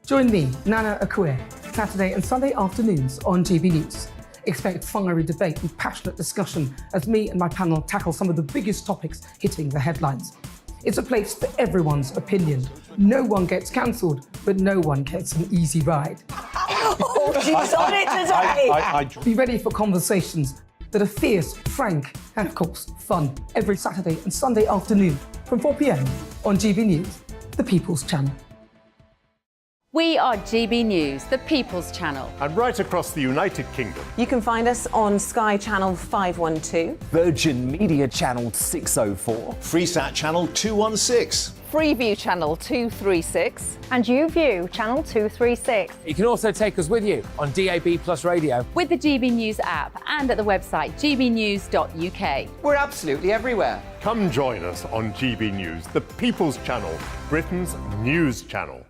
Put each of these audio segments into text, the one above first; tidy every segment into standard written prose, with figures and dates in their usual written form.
Join me, Nana Akue, Saturday and Sunday afternoons on GB News. Expect fiery debate and passionate discussion as me and my panel tackle some of the biggest topics hitting the headlines. It's a place for everyone's opinion. No one gets cancelled, but no one gets an easy ride. Oh, she's on it today! Be ready for conversations that are fierce, frank, and of course, fun. Every Saturday and Sunday afternoon from 4 p.m. on GB News, the People's Channel. We are GB News, the People's Channel. And right across the United Kingdom. You can find us on Sky Channel 512, Virgin Media Channel 604, Freesat Channel 216, Freeview Channel 236, and YouView Channel 236. You can also take us with you on DAB Plus Radio, with the GB News app and at the website gbnews.uk. We're absolutely everywhere. Come join us on GB News, the People's Channel, Britain's news channel.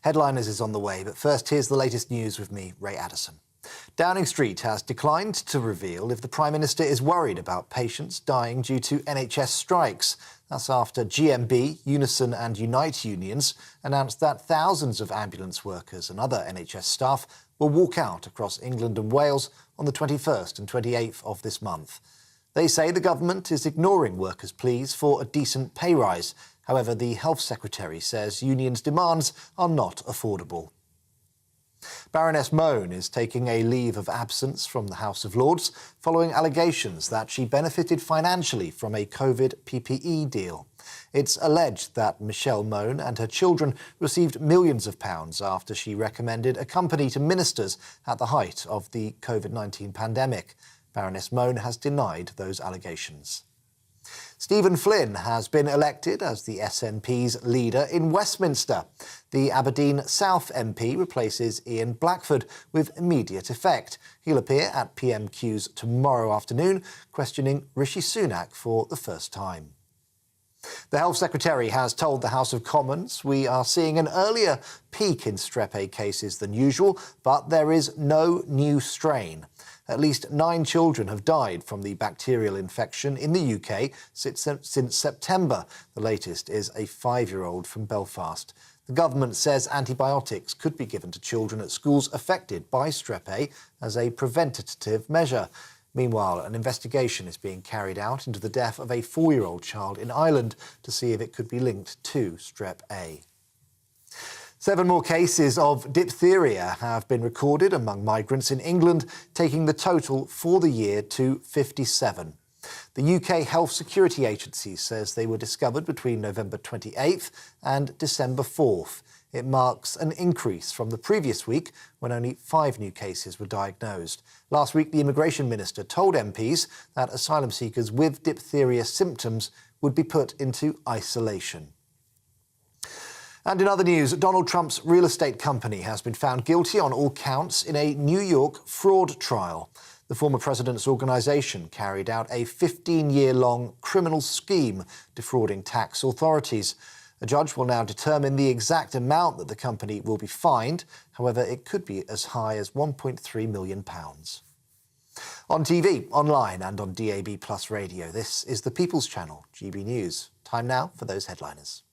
Headliners is on the way, but first here's the latest news with me, Ray Addison. Downing Street has declined to reveal if the Prime Minister is worried about patients dying due to NHS strikes. That's after GMB, Unison and Unite unions announced that thousands of ambulance workers and other NHS staff will walk out across England and Wales on the 21st and 28th of this month. They say the government is ignoring workers' pleas for a decent pay rise. However, the Health Secretary says unions' demands are not affordable. Baroness Mone is taking a leave of absence from the House of Lords following allegations that she benefited financially from a COVID PPE deal. It's alleged that Michelle Mone and her children received millions of pounds after she recommended a company to ministers at the height of the COVID-19 pandemic. Baroness Mone has denied those allegations. Stephen Flynn has been elected as the SNP's leader in Westminster. The Aberdeen South MP replaces Ian Blackford with immediate effect. He'll appear at PMQs tomorrow afternoon, questioning Rishi Sunak for the first time. The Health Secretary has told the House of Commons we are seeing an earlier peak in Strep A cases than usual, but there is no new strain. At least 9 children have died from the bacterial infection in the UK since September. The latest is a 5-year-old from Belfast. The government says antibiotics could be given to children at schools affected by Strep A as a preventative measure. Meanwhile, an investigation is being carried out into the death of a 4-year-old child in Ireland to see if it could be linked to Strep A. 7 more cases of diphtheria have been recorded among migrants in England, taking the total for the year to 57. The UK Health Security Agency says they were discovered between November 28th and December 4th. It marks an increase from the previous week when only 5 new cases were diagnosed. Last week, the Immigration Minister told MPs that asylum seekers with diphtheria symptoms would be put into isolation. And in other news, Donald Trump's real estate company has been found guilty on all counts in a New York fraud trial. The former president's organisation carried out a 15-year-long criminal scheme defrauding tax authorities. A judge will now determine the exact amount that the company will be fined. However, it could be as high as £1.3 million. On TV, online and on DAB Plus Radio, this is the People's Channel, GB News. Time now for those headliners.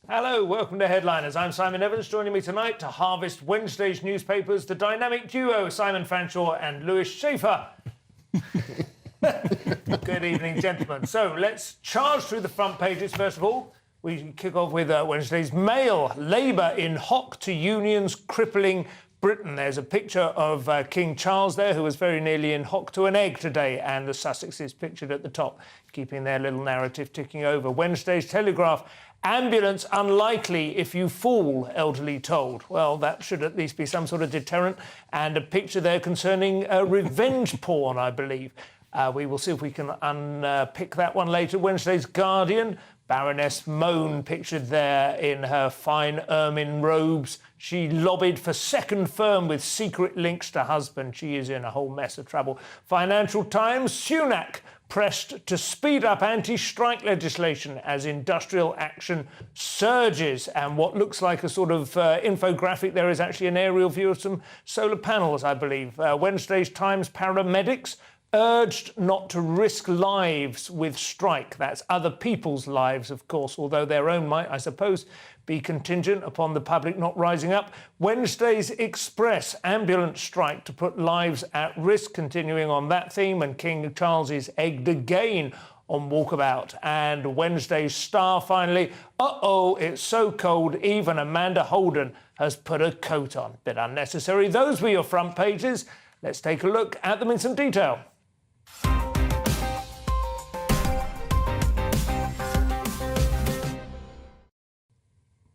Hello, welcome to Headliners. I'm Simon Evans. Joining me tonight to harvest Wednesday's newspapers, the dynamic duo Simon Fanshawe and Lewis Schaefer. Good evening, gentlemen. So let's charge through the front pages. First of all, we kick off with Wednesday's Mail. Labour in hock to unions crippling Britain. There's a picture of King Charles there, who was very nearly in hock to an egg today, and the Sussexes pictured at the top, keeping their little narrative ticking over. Wednesday's Telegraph. Ambulance unlikely if you fall, elderly told. Well, that should at least be some sort of deterrent. And a picture there concerning revenge porn, I believe. We will see if we can unpick that one later. Wednesday's Guardian. Baroness Mone pictured there in her fine ermine robes. She lobbied for second firm with secret links to husband. She is in a whole mess of trouble. Financial Times. Sunak pressed to speed up anti-strike legislation as industrial action surges. And what looks like a sort of infographic there is actually an aerial view of some solar panels, I believe. Wednesday's Times paramedics urged not to risk lives with strike. That's other people's lives, of course, although their own might, I suppose, be contingent upon the public not rising up. Wednesday's Express ambulance strike to put lives at risk, continuing on that theme, and King Charles is egged again on walkabout. And Wednesday's Star finally, it's so cold, even Amanda Holden has put a coat on. Bit unnecessary. Those were your front pages. Let's take a look at them in some detail.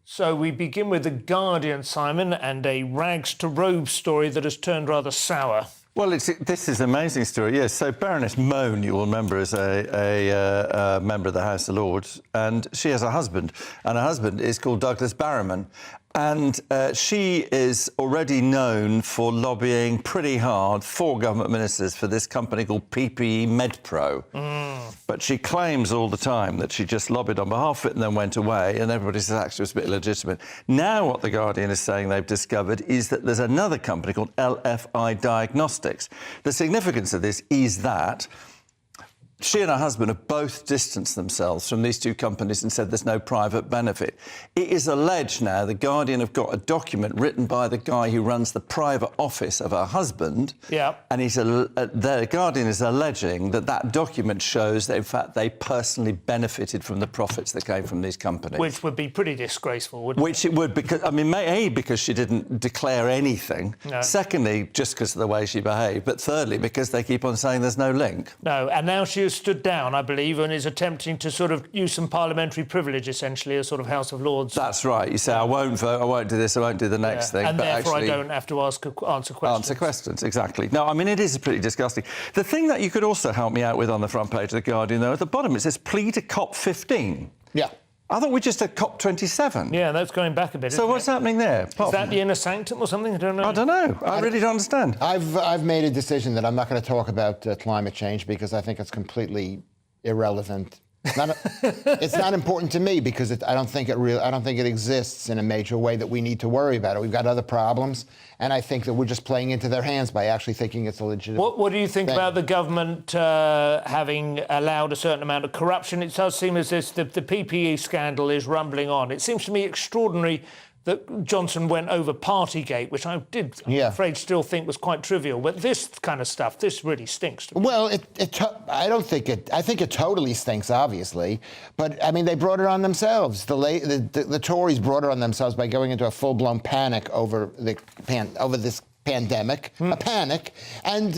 So we begin with The Guardian, Simon, and a rags to robes story that has turned rather sour. Well, this is an amazing story, yes. So Baroness Mone, you will remember, is a member of the House of Lords, and she has a husband, and her husband is called Douglas Barrowman. And she is already known for lobbying pretty hard for government ministers for this company called PPE MedPro. But she claims all the time that she just lobbied on behalf of it and then went away, and everybody says actually it was a bit illegitimate. Now what The Guardian is saying they've discovered is that there's another company called LFI Diagnostics. The significance of this is that she and her husband have both distanced themselves from these two companies and said there's no private benefit. It is alleged now, The Guardian have got a document written by the guy who runs the private office of her husband. Yeah. And The Guardian is alleging that that document shows that, in fact, they personally benefited from the profits that came from these companies. Which would be pretty disgraceful, wouldn't it? Which it would, because, I mean, A, because she didn't declare anything. No. Secondly, just because of the way she behaved. But thirdly, because they keep on saying there's no link. No, and now she has stood down, I believe, and is attempting to sort of use some parliamentary privilege, essentially, a sort of House of Lords. That's right. You say, I won't vote, I won't do this, I won't do the next thing. And but therefore actually, I don't have to answer questions. Answer questions, exactly. No, I mean, it is pretty disgusting. The thing that you could also help me out with on the front page of The Guardian, though, at the bottom, it says, plea to COP15. Yeah. I thought we just had COP27. Yeah, that's going back a bit. So what's happening there? Is that the inner sanctum or something? I don't know. I don't know. I really don't understand. I've made a decision that I'm not going to talk about climate change because I think it's completely irrelevant. It's not important to me because I don't think it exists in a major way that we need to worry about it. We've got other problems, and I think that we're just playing into their hands by actually thinking it's a legitimate. What do you think about the government having allowed a certain amount of corruption? It does seem as if the PPE scandal is rumbling on. It seems to me extraordinary that Johnson went over Partygate, which I did, I'm afraid, still think was quite trivial. But this kind of stuff, this really stinks to me. Well, I think it totally stinks, obviously. But, I mean, they brought it on themselves. The Tories brought it on themselves by going into a full-blown panic over this pandemic, a panic, and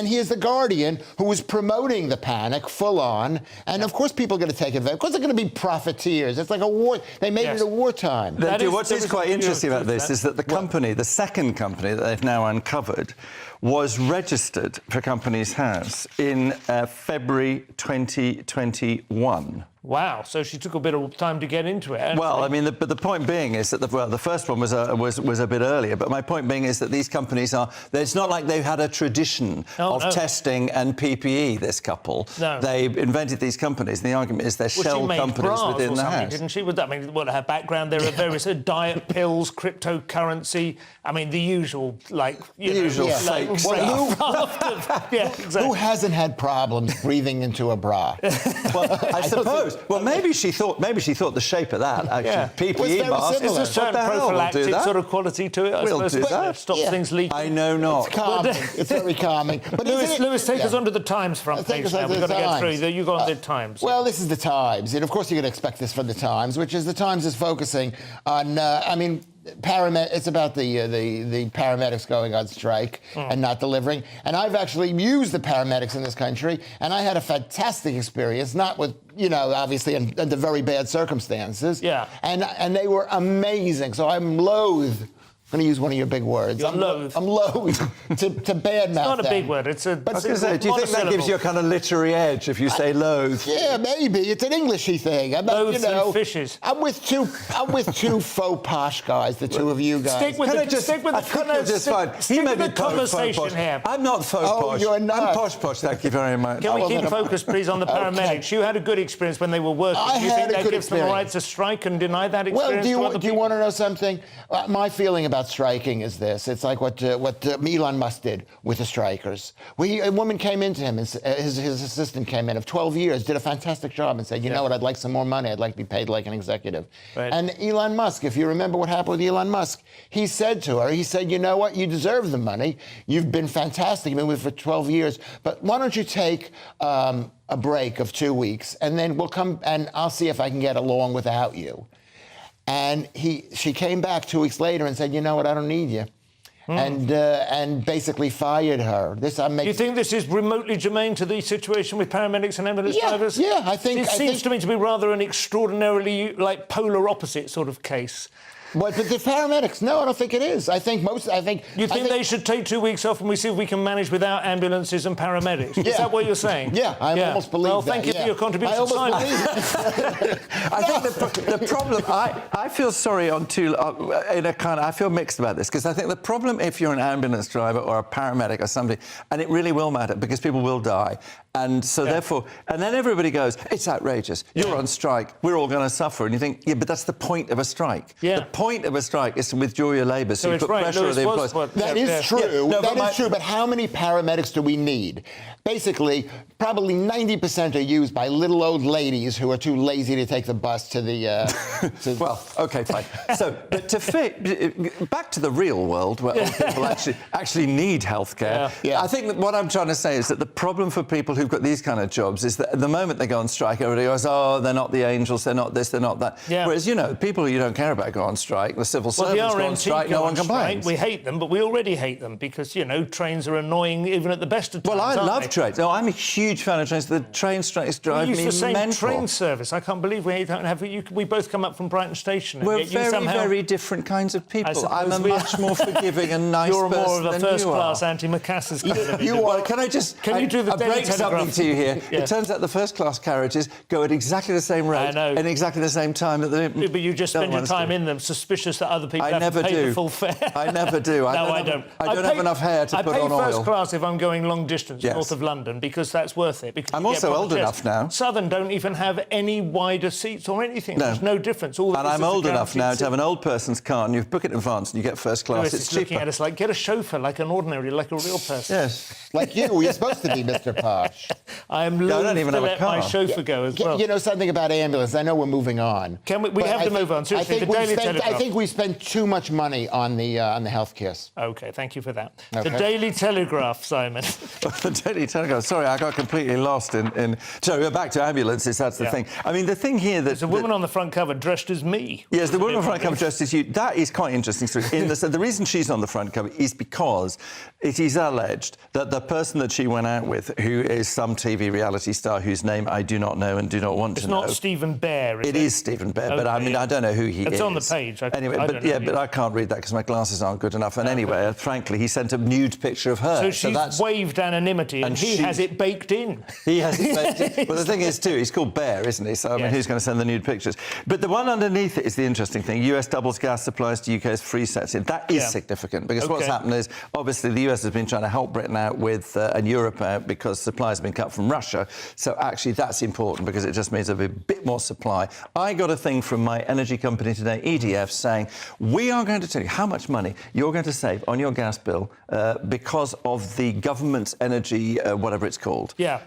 here's The Guardian, who was promoting the panic full on, and of course people are going to take advantage. Of course they're going to be profiteers. It's like a war. They made it a wartime. What is quite interesting about this is that the company, the second company that they've now uncovered, was registered for Companies House in February 2021. Wow, so she took a bit of time to get into it. Well, I mean, but the point being is that the first one was a bit earlier. But my point being is that these companies it's not like they've had a tradition of testing and PPE. This couple, they invented these companies. And the argument is they're shell companies within the house. Didn't she? I mean, her background, there are various diet pills, cryptocurrency. I mean, the usual, fake stuff. Exactly. Who hasn't had problems breathing into a bra? Well, I suppose. Well, maybe she thought the shape of that actually PPE mask. There's a certain prophylactic sort of quality to it. I suppose. Do that. Stop things leaking. I know not. It's calming. It's very calming. But Lewis, take us onto the Times front page now. We've got to get through. You got on the Times. Well, this is the Times, and of course you're going to expect this from the Times, which is the Times is focusing on. It's about the paramedics going on strike and not delivering. And I've actually used the paramedics in this country, and I had a fantastic experience, not with, obviously under very bad circumstances. Yeah. And they were amazing. So I'm loath going to use one of your big words. You're loath. I'm loath to badmouth. It's not a big word. It's a. I was going to say, do you think that gives you a kind of literary edge if you say loathe? Yeah, maybe. It's an Englishy thing. Loaves and fishes. I'm with two faux posh guys, the two of you guys. Stick with the conversation here. I'm not faux posh. You're not. I'm posh. Thank you very much. Can we keep focused, please, on the paramedics? You had a good experience when they were working. Do you think that gives them the right to strike and deny that experience? Well, do you want to know something? My feeling about striking is this. It's like what Elon Musk did with the strikers. A woman came into him, and his assistant came in of 12 years, did a fantastic job, and said, you know what, I'd like some more money. I'd like to be paid like an executive. Right. And Elon Musk, if you remember what happened with Elon Musk, he said to her, you know what, you deserve the money. You've been fantastic. You've been with for 12 years. But why don't you take a break of 2 weeks, and then we'll come and I'll see if I can get along without you. And she came back 2 weeks later and said, you know what, I don't need you. And basically fired her. Do you think this is remotely germane to the situation with paramedics and ambulance drivers? Yeah, I think... It seems to me to be rather an extraordinarily, polar opposite sort of case. But the paramedics, no, I don't think it is. You think they should take 2 weeks off and we see if we can manage without ambulances and paramedics? Is that what you're saying? Yeah, I almost believe that. Well, thank you for your contribution, Simon. I think the problem, I feel sorry I feel mixed about this, because I think the problem if you're an ambulance driver or a paramedic or somebody, and it really will matter because people will die. And so therefore, and then everybody goes, it's outrageous. You're on strike. We're all going to suffer. And you think, yeah, but that's the point of a strike. Yeah. The point of a strike is to withdraw your labour, so you put pressure on the employees. That is true. That is true. But how many paramedics do we need? Basically, probably 90% are used by little old ladies who are too lazy to take the bus to the... Well, OK, fine. So, but back to the real world, where old people actually need healthcare. Yeah. I think that what I'm trying to say is that the problem for people who've got these kind of jobs is that at the moment they go on strike, everybody goes, oh, they're not the angels, they're not this, they're not that. Yeah. Whereas, people who you don't care about go on strike, the civil servants go on strike, no one complains. We hate them, but we already hate them because, trains are annoying even at the best of times. Well, I love trains. No, I'm a huge fan of trains. The train strikes drive me mental. We use the same train service. I can't believe we don't have... We both come up from Brighton Station. We're very different kinds of people. I'm a much more forgiving and nice person than you are. You're more of a first-class anti-Macassar's kind of... You are... Can I just... Can you do the Daily Telegraph? Something to you here. Yeah. It turns out the first-class carriages go at exactly the same rate and exactly the same time that they... But you just spend your time in them, suspicious that other people have to pay the full fare. I never do. No, I don't. I don't have enough hair to put on oil. I pay first class if I'm going long distance north of London because that's worth it. I'm also old enough now. Southern don't even have any wider seats or anything. There's no difference. And I'm old enough now to have an old person's car and you book it in advance and you get first class. It's cheaper. Looking at us like, get a chauffeur like an ordinary, like a real person. Yes. Like you. You're supposed to be Mr. Posh. I'm loath to let my chauffeur go as well. You know something about ambulance? I know we're moving on. We have to move on. Seriously, I think we spend too much money on the health kiss. OK, thank you for that. Okay. The Daily Telegraph, Simon. The Daily Telegraph. Sorry, I got completely lost in... So we're back to ambulances, that's the thing. I mean, the thing here that... There's a woman on the front cover dressed as me. Yes, the woman on the front cover dressed as you. That is quite interesting. The reason she's on the front cover is because it is alleged that the person that she went out with, who is some TV reality star whose name I do not know and do not want to know... It's not Stephen Bear, is it? It is Stephen Bear, but I mean, I don't know who he is. It's on the page. Anyway, but I can't read that because my glasses aren't good enough. And anyway, frankly, he sent a nude picture of her. So she's waived anonymity and he has it baked in. He has it baked in. Well, the thing is, too, he's called Bear, isn't he? So, I mean, who's going to send the nude pictures? But the one underneath it is the interesting thing. US doubles gas supplies to UK's Freesat. That is significant because what's happened is, obviously, the US has been trying to help Britain out with and Europe out because supplies have been cut from Russia. So actually, that's important because it just means there'll be a bit more supply. I got a thing from my energy company today, EDF, saying, we are going to tell you how much money you're going to save on your gas bill because of the government's energy, whatever it's called. Yeah.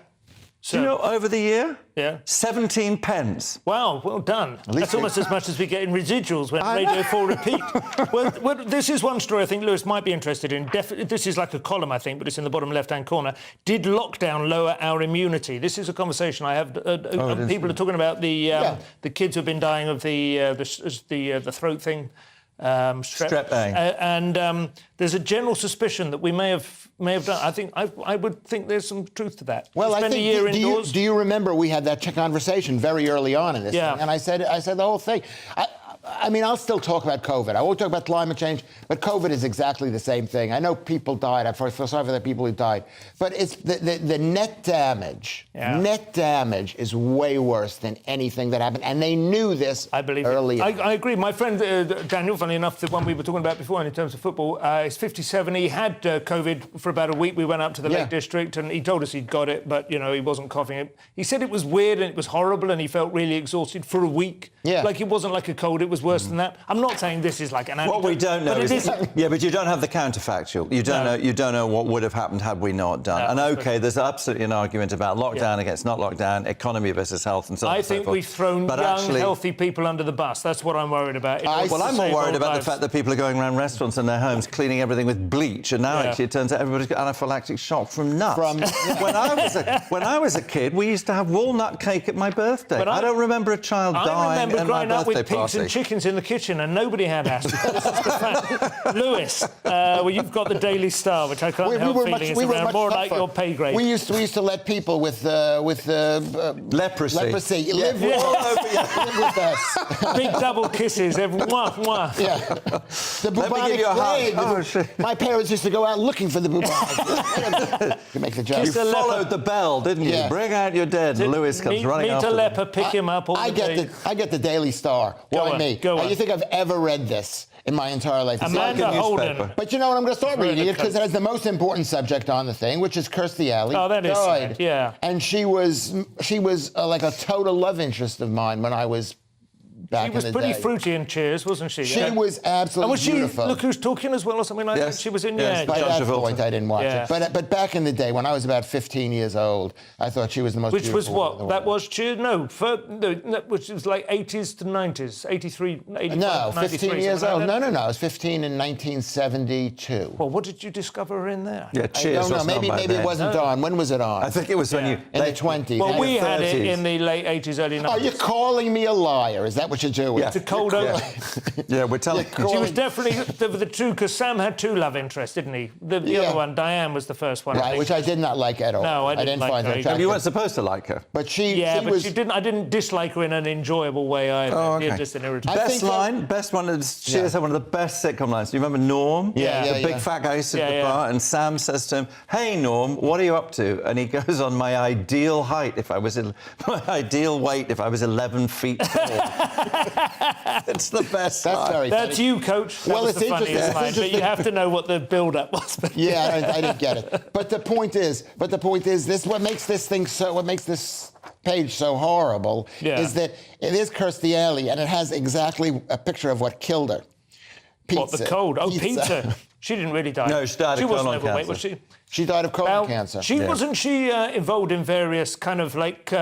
So, do you know, over the year? Yeah. 17 pence. Wow, well done. That's almost as much as we get in residuals when Radio 4 repeat. well, this is one story I think Lewis might be interested in. This is like a column, I think, but it's in the bottom left-hand corner. Did lockdown lower our immunity? This is a conversation I have. People are talking about the kids who've been dying of the throat thing. Strep A. And there's a general suspicion that we may have done. I think I would think there's some truth to that. Well, I think. Do you remember we had that conversation very early on in this thing? And I said the whole thing. I mean, I'll still talk about COVID. I won't talk about climate change, but COVID is exactly the same thing. I know people died. I feel sorry for the people who died. But it's the net damage. Yeah. Net damage is way worse than anything that happened. And they knew this earlier. I agree. My friend Daniel, funny enough, the one we were talking about before in terms of football, is 57. He had COVID for about a week. We went up to the Lake District and he told us he'd got it, but, you know, he wasn't coughing. He said it was weird and it was horrible and he felt really exhausted for a week. Yeah. Like it wasn't like a cold, it was worse than that. I'm not saying this is like an anecdote. What we don't know but is... Yeah, but you don't have the counterfactual. You don't know what would have happened had we not done. And OK, there's absolutely an argument about lockdown against not lockdown, economy versus health and so on and so forth. I think we've thrown young, healthy people under the bus. That's what I'm worried about. Well, I'm more worried about the fact that people are going around restaurants in their homes cleaning everything with bleach, and now actually it turns out everybody's got anaphylactic shock from nuts. When I was a kid, we used to have walnut cake at my birthday. But I don't remember a child dying at my birthday party. I remember growing up with pigs and chickens in the kitchen and nobody had asthma. This is the fact. Lewis, well, you've got the Daily Star, which I can't help feeling is around more like your pay grade. We used to let people with leprosy live with us. Big double kisses, mwah, mwah. Yeah. The bubonic plague. My parents used to go out looking for the bubonic. You make the joke. You followed the bell, didn't you? Bring out your dead. And Lewis comes running after meet a leper, pick him up. I get the Daily Star. Why me? You think I've ever read this in my entire life? Amanda Holden. But you know what? I'm going to start reading it because it has the most important subject on the thing, which is Kirstie Alley. Oh, that is sad. Yeah. And she was like a total love interest of mine when I was back in the day. She was pretty fruity in Cheers, wasn't she? She was absolutely beautiful. Look Who's Talking as well or something like that? She was in, By that point, I didn't watch it. But back in the day, when I was about 15 years old, I thought she was the most beautiful. Which was what? That was Cheers? No, which was like 80s to 90s, 83, 85, No, 15 years old. Like No. I was 15 in 1972. Well, what did you discover her in there? Yeah, Cheers. I don't know. Maybe it wasn't on. When was it on? I think it was when you... In the 20s. Well, we had it in the late 80s, early 90s. Are you calling me a liar? Is that what you're doing? It's a cold open. Yeah, we're telling... She was definitely the two, because Sam had two love interests, didn't he? The other one, Diane, was the first one. Right, which I did not like at all. No, I didn't like find her attractive. You weren't supposed to like her. But she was... she didn't. I didn't dislike her in an enjoyable way either. Oh, okay. Just an irritant. Best one is Cheers had one of the best sitcom lines. Do you remember Norm? Yeah. The big fat guy who sits at the bar, and Sam says to him, "Hey Norm, what are you up to?" And he goes, "On my ideal height, my ideal weight, if I was 11 feet tall." It's the best. That's you, Coach. Well, it's interesting. But you have to know what the build-up was. Yeah, I didn't get it. But the point is, this what makes this page so horrible is that it is Kirstie Alley, and it has exactly a picture of what killed her. Pizza. What, the cold? Oh, pizza. She didn't really die. No, she died of colon cancer. Was she? She died of colon cancer. Wasn't she involved in various kind of like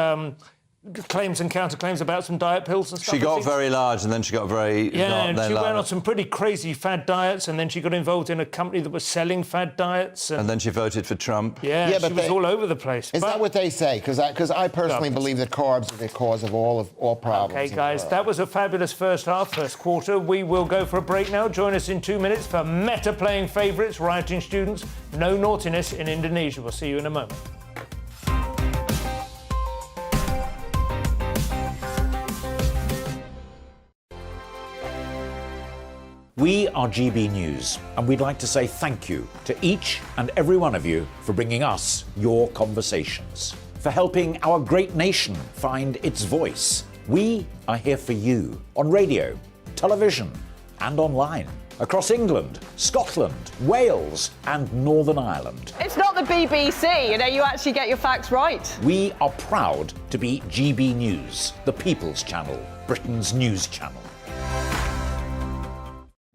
claims and counterclaims about some diet pills and stuff? She got very large, and then she got very... and she went on some pretty crazy fad diets, and then she got involved in a company that was selling fad diets. And then she voted for Trump. Yeah, but she was all over the place. Is that what they say? Because I personally believe that carbs are the cause of all problems. OK, guys, that was a fabulous first quarter. We will go for a break now. Join us in 2 minutes for Meta playing favourites, rioting students, no naughtiness in Indonesia. We'll see you in a moment. We are GB News, and we'd like to say thank you to each and every one of you for bringing us your conversations, for helping our great nation find its voice. We are here for you on radio, television, and online, across England, Scotland, Wales, and Northern Ireland. It's not the BBC, you actually get your facts right. We are proud to be GB News, the People's Channel, Britain's news channel.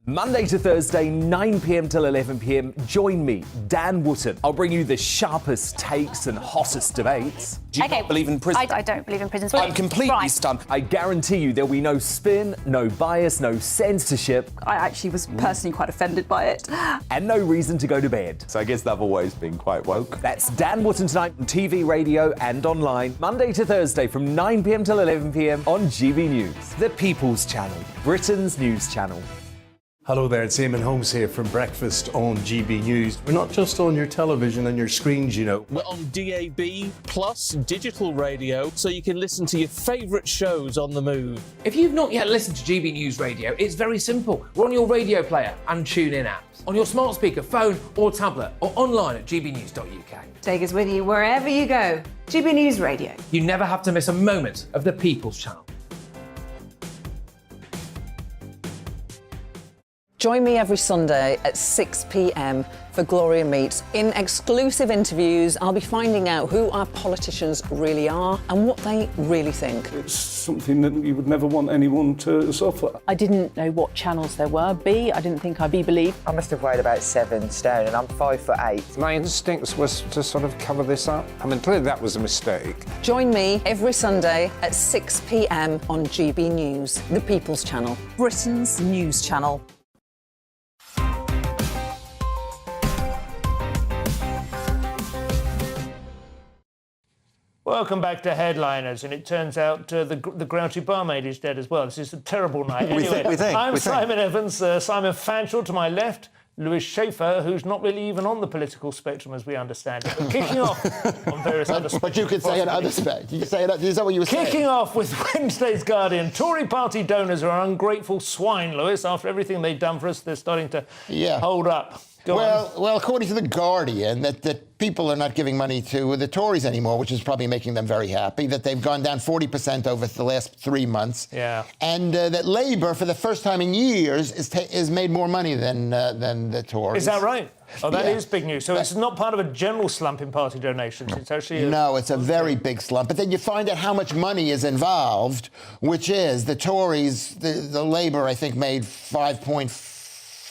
Monday to Thursday, 9 p.m. till 11 p.m. Join me, Dan Wootton. I'll bring you the sharpest takes and hottest debates. Do you not believe in prisons? I don't believe in prisons. I'm completely stunned. I guarantee you there'll be no spin, no bias, no censorship. I actually was personally quite offended by it. And no reason to go to bed. So I guess they've always been quite woke. That's Dan Wootton tonight on TV, radio and online. Monday to Thursday from 9 p.m. till 11 p.m. on GB News. The People's Channel, Britain's news channel. Hello there, it's Eamon Holmes here from Breakfast on GB News. We're not just on your television and your screens, you know. We're on DAB plus digital radio, so you can listen to your favourite shows on the move. If you've not yet listened to GB News Radio, it's very simple. We're on your radio player and TuneIn apps, on your smart speaker, phone or tablet, or online at gbnews.uk. Take us with you wherever you go. GB News Radio. You never have to miss a moment of the People's Channel. Join me every Sunday at 6 p.m. for Gloria Meets. In exclusive interviews, I'll be finding out who our politicians really are and what they really think. It's something that you would never want anyone to suffer. I didn't know what channels there were. I didn't think I'd be believed. I must have weighed about 7 stone and I'm 5'8". My instincts was to sort of cover this up. I mean, clearly that was a mistake. Join me every Sunday at 6 p.m. on GB News, the People's Channel, Britain's news channel. Welcome back to Headliners, and it turns out the grouchy barmaid is dead as well. This is a terrible night. Anyway, I'm Simon Evans, Simon Fanchel to my left, Lewis Schaefer, who's not really even on the political spectrum as we understand it, but kicking off on various other spectrums. But you could say another spectrum. You could say is that what you were saying? Kicking off with Wednesday's Guardian. Tory party donors are ungrateful swine, Lewis. After everything they've done for us, they're starting to hold up. Well, according to The Guardian, that people are not giving money to the Tories anymore, which is probably making them very happy, that they've gone down 40% over the last 3 months. Yeah. And that Labour, for the first time in years, is made more money than the Tories. Is that right? Oh, that is big news. So it's not part of a general slump in party donations. It's actually... No, it's a very big slump. But then you find out how much money is involved, which is the Tories, the Labour, I think, made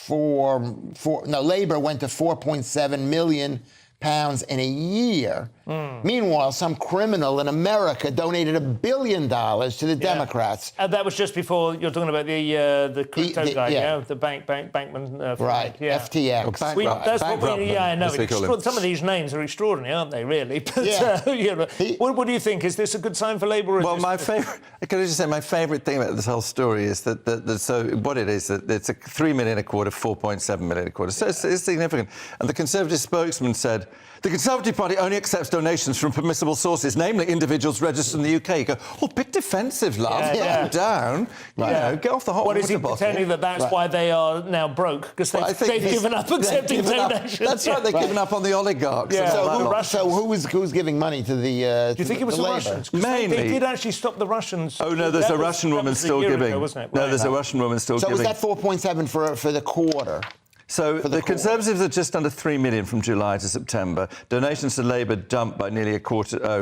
Labour went to £4.7 million in a year. Meanwhile, some criminal in America donated $1 billion to the Democrats. And that was just before, you're talking about the crypto guy, the bankman. Right, yeah. FTX. That's what we, I know. Some of these names are extraordinary, aren't they, really? But, what do you think? Is this a good sign for Labour? Well, my favourite thing about this whole story is that so what it is, that it's a 3 million a quarter, 4.7 million a quarter. So it's significant. And the Conservative spokesman said, the Conservative Party only accepts donations from permissible sources, namely individuals registered in the UK. You go, bit defensive, love. Calm down. You know, get off the hot water bottle. What is he pretending that's why they are now broke? Because they've given up accepting donations. That's right, they've given up on the oligarchs. Yeah. So who's giving money to the Do you think it was the Russians? Mainly. They did actually stop the Russians. Oh, no, there's a Russian woman still giving. No, there's a Russian woman still giving. So was that 4.7 for the quarter? So the Conservatives are just under 3 million from July to September. Donations to Labour dumped by nearly a quarter. I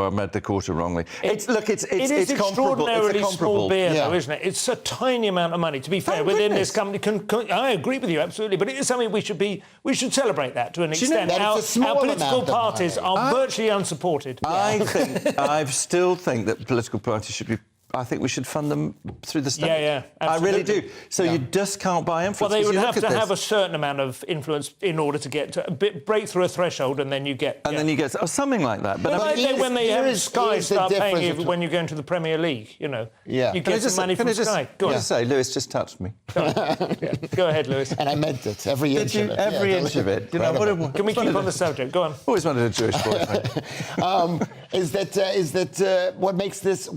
read the quarter wrongly. It is extraordinarily small beer, though, isn't it? It's a tiny amount of money. To be fair, within this company, I agree with you absolutely, but it is something we should celebrate that to an extent. Our political parties are virtually unsupported. I still think that political parties should be. I think we should fund them through the state. Yeah, I really do. So you just can't buy influence. Well, they would have to have a certain amount of influence in order to get to break through a threshold, and then you get... And then you get something like that. But when they have Sky start paying you when you go into the Premier League, you know, you get some money from Sky. Go on. Say, Lewis just touched me. Go ahead, Lewis. And I meant it, every inch of it. Every inch of it. Can we keep on the subject? Go on. Always wanted a Jewish boyfriend. Is that what makes this...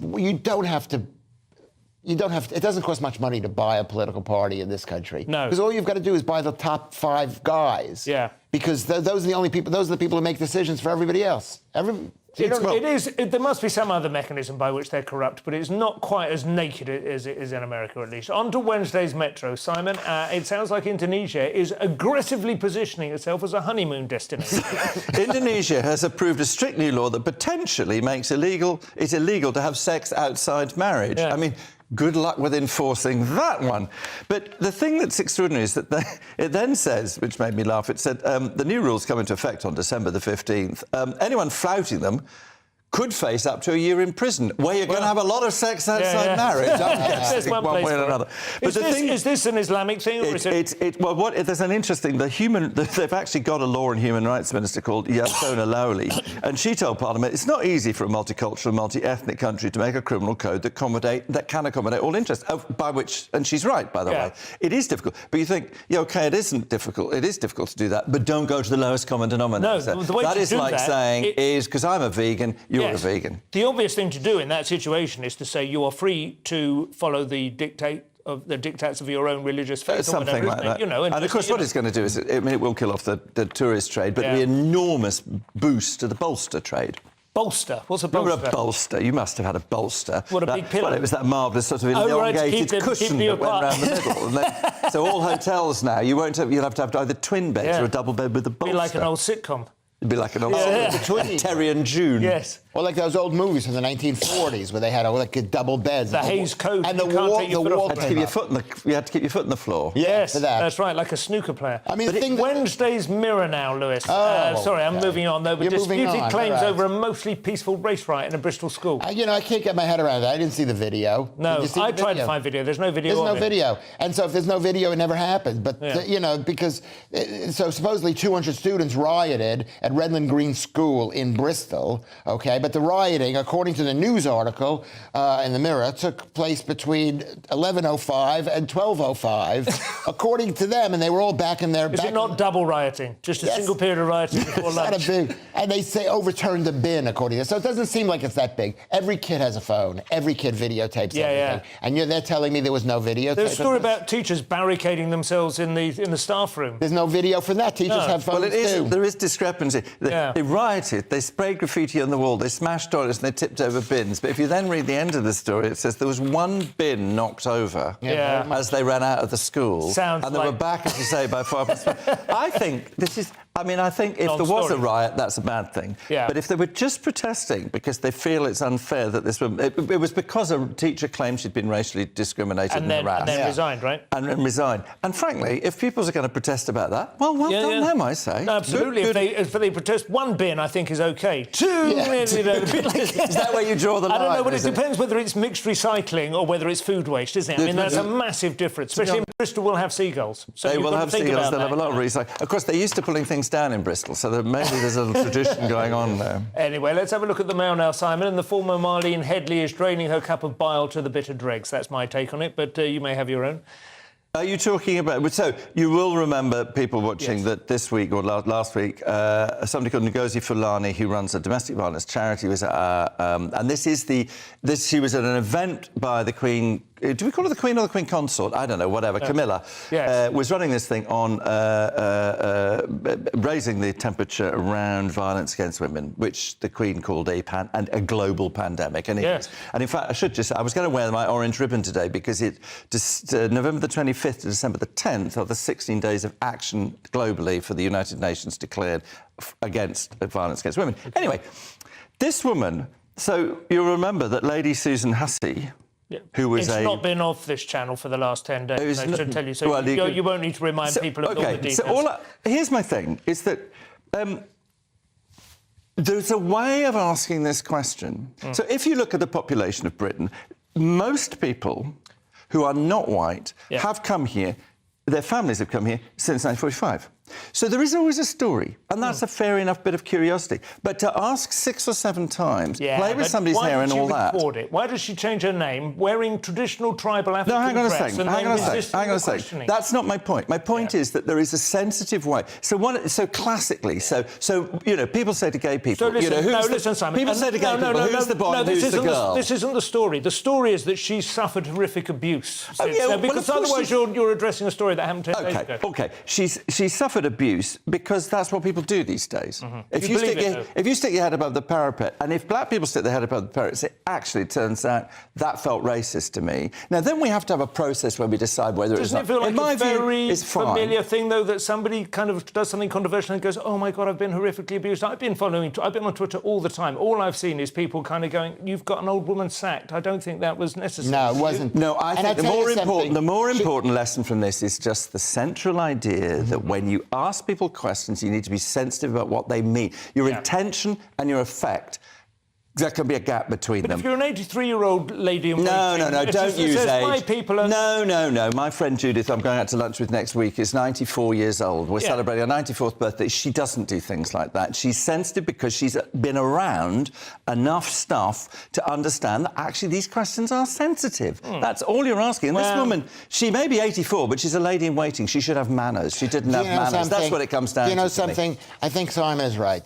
It doesn't cost much money to buy a political party in this country. No. Because all you've got to do is buy the top 5 guys. Yeah. Because those are the only people, those are the people who make decisions for everybody else. There must be some other mechanism by which they're corrupt, but it's not quite as naked as it is in America, at least. On to Wednesday's Metro, Simon. It sounds like Indonesia is aggressively positioning itself as a honeymoon destination. Indonesia has approved a strict new law that potentially makes it illegal to have sex outside marriage. Yeah. I mean, good luck with enforcing that one. But the thing that's extraordinary is that it then says, which made me laugh, it said the new rules come into effect on December the 15th. Anyone flouting them could face up to a year in prison, where you're going to have a lot of sex outside marriage. I'm guessing, one way or another. But is this an Islamic thing? Or there's an interesting... They've actually got a law and human rights minister called Yasona Lawley, and she told Parliament it's not easy for a multicultural, multi-ethnic country to make a criminal code that can accommodate all interests, by which... And she's right, by the way. It is difficult. But you think, OK, it isn't difficult. It is difficult to do that, but don't go to the lowest common denominator. No, the way that is like saying, because I'm a vegan, you're a vegan. The obvious thing to do in that situation is to say you are free to follow the dictates of your own religious faith, something or whatever, like that. You know, and of course, what it's going to do is, it will kill off the tourist trade, but the enormous boost to the bolster trade. Bolster? What's a bolster? Remember a bolster? You must have had a bolster. What, a big pillow? Well, it was that marvellous sort of elongated cushion that went around the middle. And then, so all hotels now, you'll have to have either twin beds or a double bed with a bolster. Be like an old sitcom. It'd be like an old Terry and June. Yes. Or like those old movies from the 1940s where they had double beds. The Hays Code. And the wall you had to keep your foot on the floor. Yes, that's right, like a snooker player. I mean, Wednesday's Mirror now, Lewis. Sorry, I'm moving on, though. But disputed claims over a mostly peaceful race riot in a Bristol school. I can't get my head around that. I didn't see the video. No, I tried to find video. There's no video. There's no video. And so if there's no video, it never happened. But, because... So supposedly 200 students rioted at Redland Green School in Bristol, OK? But the rioting, according to the news article in the Mirror, took place between 11:05 and 12:05, according to them, and they were all back in their... Is it not double rioting? Just a single period of rioting before lunch? Not a big... And they say overturned the bin, according to... So it doesn't seem like it's that big. Every kid has a phone. Every kid videotapes everything. And they're telling me there was no video. There's a story about teachers barricading themselves in the staff room. There's no video for that. Teachers have phones too. There is discrepancy. They rioted, they sprayed graffiti on the wall, they smashed toilets and they tipped over bins. But if you then read the end of the story, it says there was one bin knocked over as they ran out of the school. And they were back, as you say, by 5 I think this is... I think if there was a riot, that's a bad thing. But if they were just protesting because they feel it's unfair that this woman... It was because a teacher claimed she'd been racially discriminated and harassed. And then resigned, right? And resigned. And frankly, if people are going to protest about that, well done them, I say. No, absolutely. Good. If they protest, one bin, I think, is OK. Two... Is that where you draw the line? I don't know, but it depends whether it's mixed recycling or whether it's food waste, isn't it? I mean, that's a massive difference. Especially in Bristol, we'll have seagulls. So they will have seagulls. They'll have a lot of recycling. Of course, they're used to pulling things down in Bristol, so maybe there's a little tradition going on there. Anyway, let's have a look at the Mail now, Simon. And the former Marlene Headley is draining her cup of bile to the bitter dregs. That's my take on it, but you may have your own. Are you talking about... So, you will remember, people watching, that this week, or last week, somebody called Ngozi Fulani, who runs a domestic violence charity, was and she was at an event by the Queen... Do we call her the Queen or the Queen Consort? I don't know, whatever. Camilla was running this thing on raising the temperature around violence against women, which the Queen called a global pandemic. And in fact, I should just say, I was going to wear my orange ribbon today because November the 25th to December the 10th are the 16 days of action globally for the United Nations declared against violence against women. Anyway, this woman... So you'll remember that Lady Susan Hussey... Who was it's not been off this channel for the last 10 days, I should tell you. So you won't need to remind people of all the details. So here's my thing, is that there's a way of asking this question. So if you look at the population of Britain, most people who are not white have come here, their families have come here since 1945. So there is always a story, and that's a fair enough bit of curiosity. But to ask 6 or 7 times, play with somebody's hair and all that... Why does she change her name, wearing traditional tribal African dress? Hang on a second. That's not my point. My point is that there is a sensitive way. So classically, people say to gay people... listen, Simon. People say to gay people, who's the boy and who's the girl? This isn't the story. The story is that she's suffered horrific abuse. Because otherwise you're addressing a story that happened 10 days ago. OK, she's suffered abuse because that's what people do these days. If you stick your head above the parapet, and if black people stick their head above the parapet, it actually turns out that felt racist to me. Now, then we have to have a process where we decide whether it's not. Doesn't it feel like a very familiar thing, though, that somebody kind of does something controversial and goes, oh, my God, I've been horrifically abused. I've been on Twitter all the time. All I've seen is people kind of going, you've got an old woman sacked. I don't think that was necessary. No, it wasn't. No, I think the more important lesson from this is just the central idea that when you ask people questions, you need to be sensitive about what they mean. Your intention and your effect. there can be a gap between But them. if you're an 83-year-old lady in No, waiting, don't use says age. My people are... No. My friend Judith, I'm going out to lunch with next week, is 94 years old. We're celebrating her 94th birthday. She doesn't do things like that. She's sensitive because she's been around enough stuff to understand that actually these questions are sensitive. That's all you're asking. And this woman, she may be 84, but she's a lady in waiting. She should have manners. She didn't have manners. That's what it comes down to. You know something? I think Simon is right.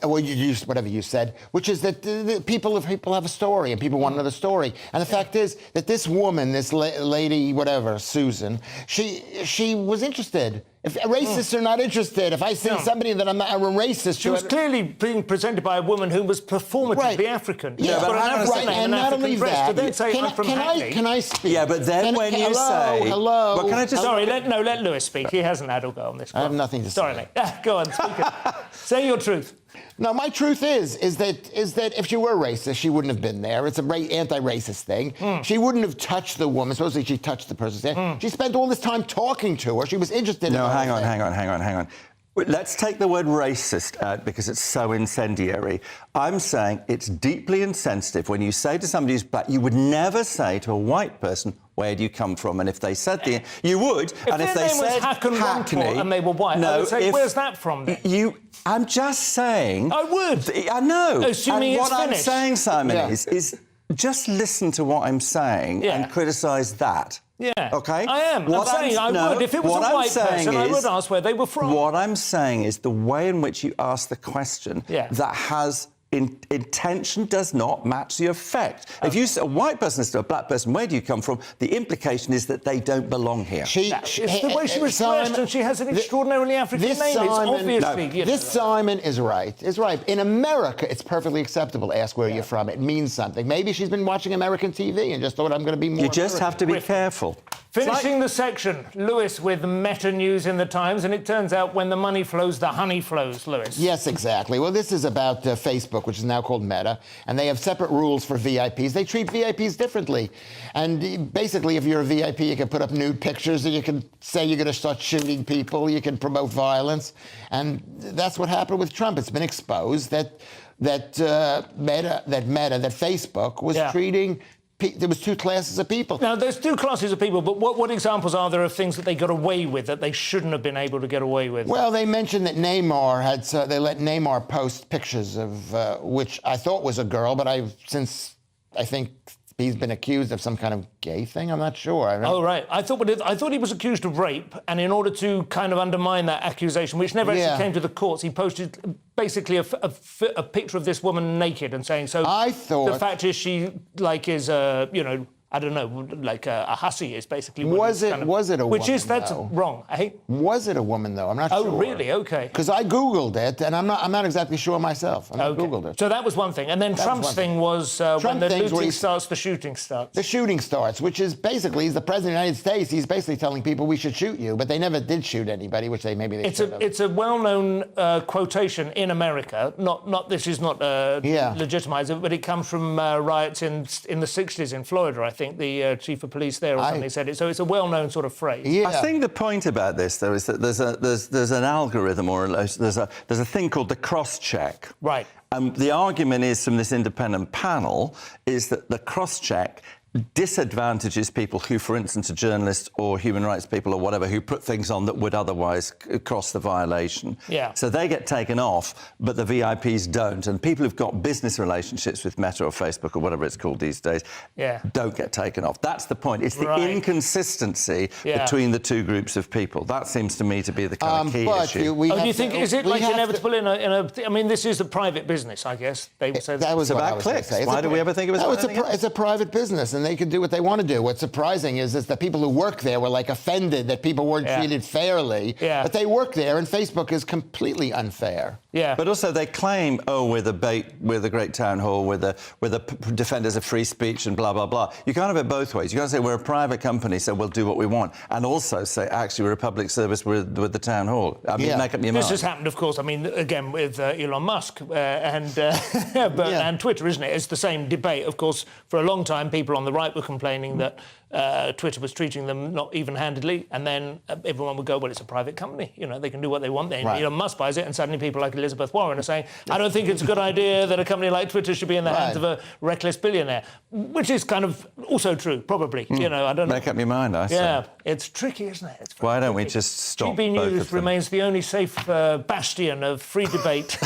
Well, you used whatever you said, which is that people have a story and people want another story. And the fact is that this woman, this lady, whatever, Susan, she was interested. If racists are not interested, if I see somebody that I'm not a racist... She was clearly being presented by a woman who was performatively African. Yeah, but and not only that... Can I speak? Yeah, but then when you say... Hello? Well, can I just... Sorry, let Lewis speak. He hasn't had a go on this. I have nothing to say. Sorry, mate. Go on, speak it. Say your truth. No, my truth is that if she were racist, she wouldn't have been there. It's an anti-racist thing. She wouldn't have touched the woman. Supposedly she touched the person. She spent all this time talking to her. She was interested in her. No, hang on. Let's take the word racist out because it's so incendiary. I'm saying it's deeply insensitive when you say to somebody who's black, you would never say to a white person, where do you come from? And if they said you would. If and if their they name was said Hackney and they were white, I would say, where's that from then? I'm just saying... I would. I know. Assuming and it's what finished. I'm saying, Simon, is just listen to what I'm saying and criticise that. Yeah. OK? I am. I'm saying I would. If it was a white person, I would ask where they were from. What I'm saying is the way in which you ask the question that has... intention does not match the effect. If you say a white person is to a black person, where do you come from? The implication is that they don't belong here. It's the way she was dressed, and she has an extraordinarily African name. It's obviously... This Simon is right. In America, it's perfectly acceptable to ask where you're from. It means something. Maybe she's been watching American TV and just thought, I'm going to be more You just have to be careful. Finishing the section, Lewis with Meta News in the Times, and it turns out when the money flows, the honey flows, Lewis. Yes, exactly. Well, this is about Facebook, which is now called Meta, and they have separate rules for VIPs. They treat VIPs differently. And basically, if you're a VIP, you can put up nude pictures, and you can say you're going to start shooting people, you can promote violence. And that's what happened with Trump. It's been exposed that Facebook was treating... There was two classes of people. Now, there's two classes of people, but what examples are there of things that they got away with that they shouldn't have been able to get away with? Well, they mentioned that Neymar they let Neymar post pictures of, which I thought was a girl, but I think he's been accused of some kind of gay thing. I'm not sure. Oh, right. I thought he was accused of rape, and in order to kind of undermine that accusation, which never actually came to the courts, he posted basically a picture of this woman naked and saying, so I thought... the fact is she, is, I don't know, like a hussy is basically... Was it a woman, That's though? wrong, eh? Was it a woman, though? I'm not sure. Oh, really? OK. Because I Googled it, and I'm not exactly sure myself. I Googled it. So that was one thing. And then Trump's thing was when the looting starts, the shooting starts. The shooting starts, which is basically, he's the President of the United States. He's basically telling people we should shoot you, but they never did shoot anybody, which should have. It's a well-known quotation in America. This is not legitimized, but it comes from riots in the 60s in Florida, I think. The chief of police there or something said it. So it's a well-known sort of phrase. I think the point about this, though, is that there's an algorithm or there's a thing called the cross-check. Right. And the argument is from this independent panel is that the cross-check disadvantages people who, for instance, are journalists or human rights people or whatever, who put things on that would otherwise cross the violation. Yeah. So they get taken off, but the VIPs don't. And people who've got business relationships with Meta or Facebook or whatever it's called these days don't get taken off. That's the point. It's the inconsistency between the two groups of people. That seems to me to be the kind of key issue. Do you think, is it like inevitable in a... I mean, this is a private business, I guess. They would say that was about clicks. Why do we ever think it was about anything else? It's a private business, and they can do what they want to do. What's surprising is that people who work there were offended that people weren't treated fairly. Yeah. But they work there, and Facebook is completely unfair. Yeah. But also they claim, we're the great town hall, we're the defenders of free speech and blah blah blah. You can't have it both ways. You can't say we're a private company, so we'll do what we want, and also say actually we're a public service with the town hall. I mean, make up your mind. This has happened, of course. I mean, again with Elon Musk and Twitter, isn't it? It's the same debate, of course. For a long time, people on the the right were complaining that Twitter was treating them not even-handedly, and then everyone would go, well, it's a private company. You know, they can do what they want. Elon Musk buys it, and suddenly people like Elizabeth Warren are saying, I don't think it's a good idea that a company like Twitter should be in the hands of a reckless billionaire, which is kind of also true, probably. You know, I don't know. Make up your mind, I say. Yeah, it's tricky, isn't it? It's Why don't we just stop GB both News of them? remains the only safe bastion of free debate.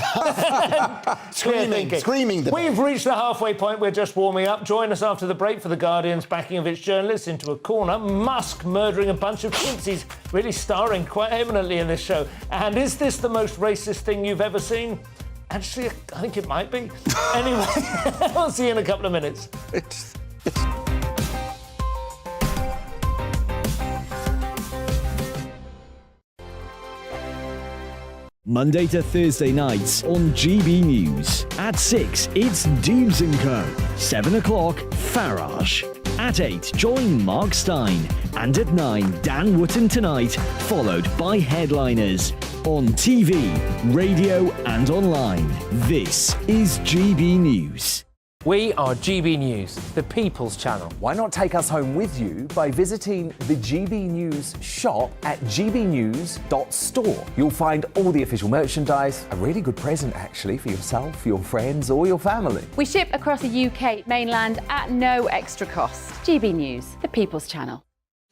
Screaming debate. We've reached the halfway point. We're just warming up. Join us after the break for The Guardian's backing of its journalists into a corner. Musk murdering a bunch of kids. He's really starring quite eminently in this show. And is this the most racist thing you've ever seen? Actually, I think it might be. Anyway, I'll see you in a couple of minutes. Monday to Thursday nights on GB News. At 6, it's Dubes & Co. 7 o'clock, Farage. At 8, join Mark Stein. And at 9, Dan Wootton Tonight, followed by Headliners. On TV, radio and online. This is GB News. We are GB News, the People's Channel. Why not take us home with you by visiting the GB News shop at gbnews.store. You'll find all the official merchandise, a really good present actually for yourself, your friends or your family. We ship across the UK mainland at no extra cost. GB News, the People's Channel.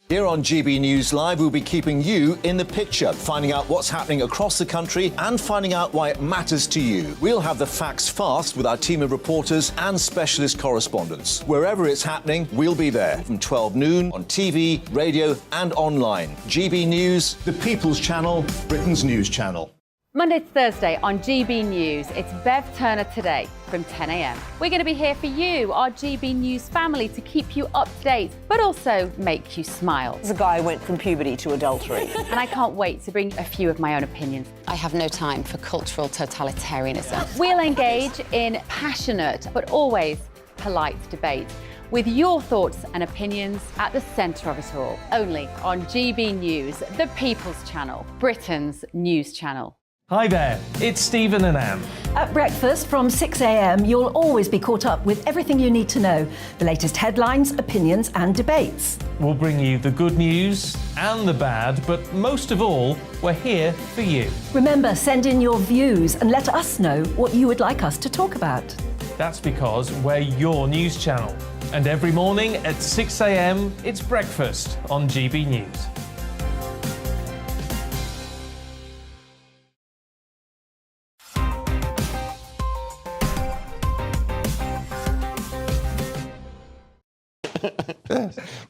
Here on GB News Live, we'll be keeping you in the picture, finding out what's happening across the country and finding out why it matters to you. We'll have the facts fast with our team of reporters and specialist correspondents. Wherever it's happening, we'll be there from 12 noon on TV, radio and online. GB News, the People's Channel, Britain's news channel. Monday to Thursday on GB News, it's Bev Turner Today from 10 a.m. We're going to be here for you, our GB News family, to keep you up to date, but also make you smile. The guy went from puberty to adultery. And I can't wait to bring a few of my own opinions. I have no time for cultural totalitarianism. We'll engage in passionate, but always polite debate, with your thoughts and opinions at the centre of it all. Only on GB News, the People's Channel, Britain's news channel. Hi there, it's Stephen and Anne. At breakfast from 6 a.m, you'll always be caught up with everything you need to know, the latest headlines, opinions and debates. We'll bring you the good news and the bad, but most of all, we're here for you. Remember, send in your views and let us know what you would like us to talk about. That's because we're your news channel. And every morning at 6 a.m, it's breakfast on GB News.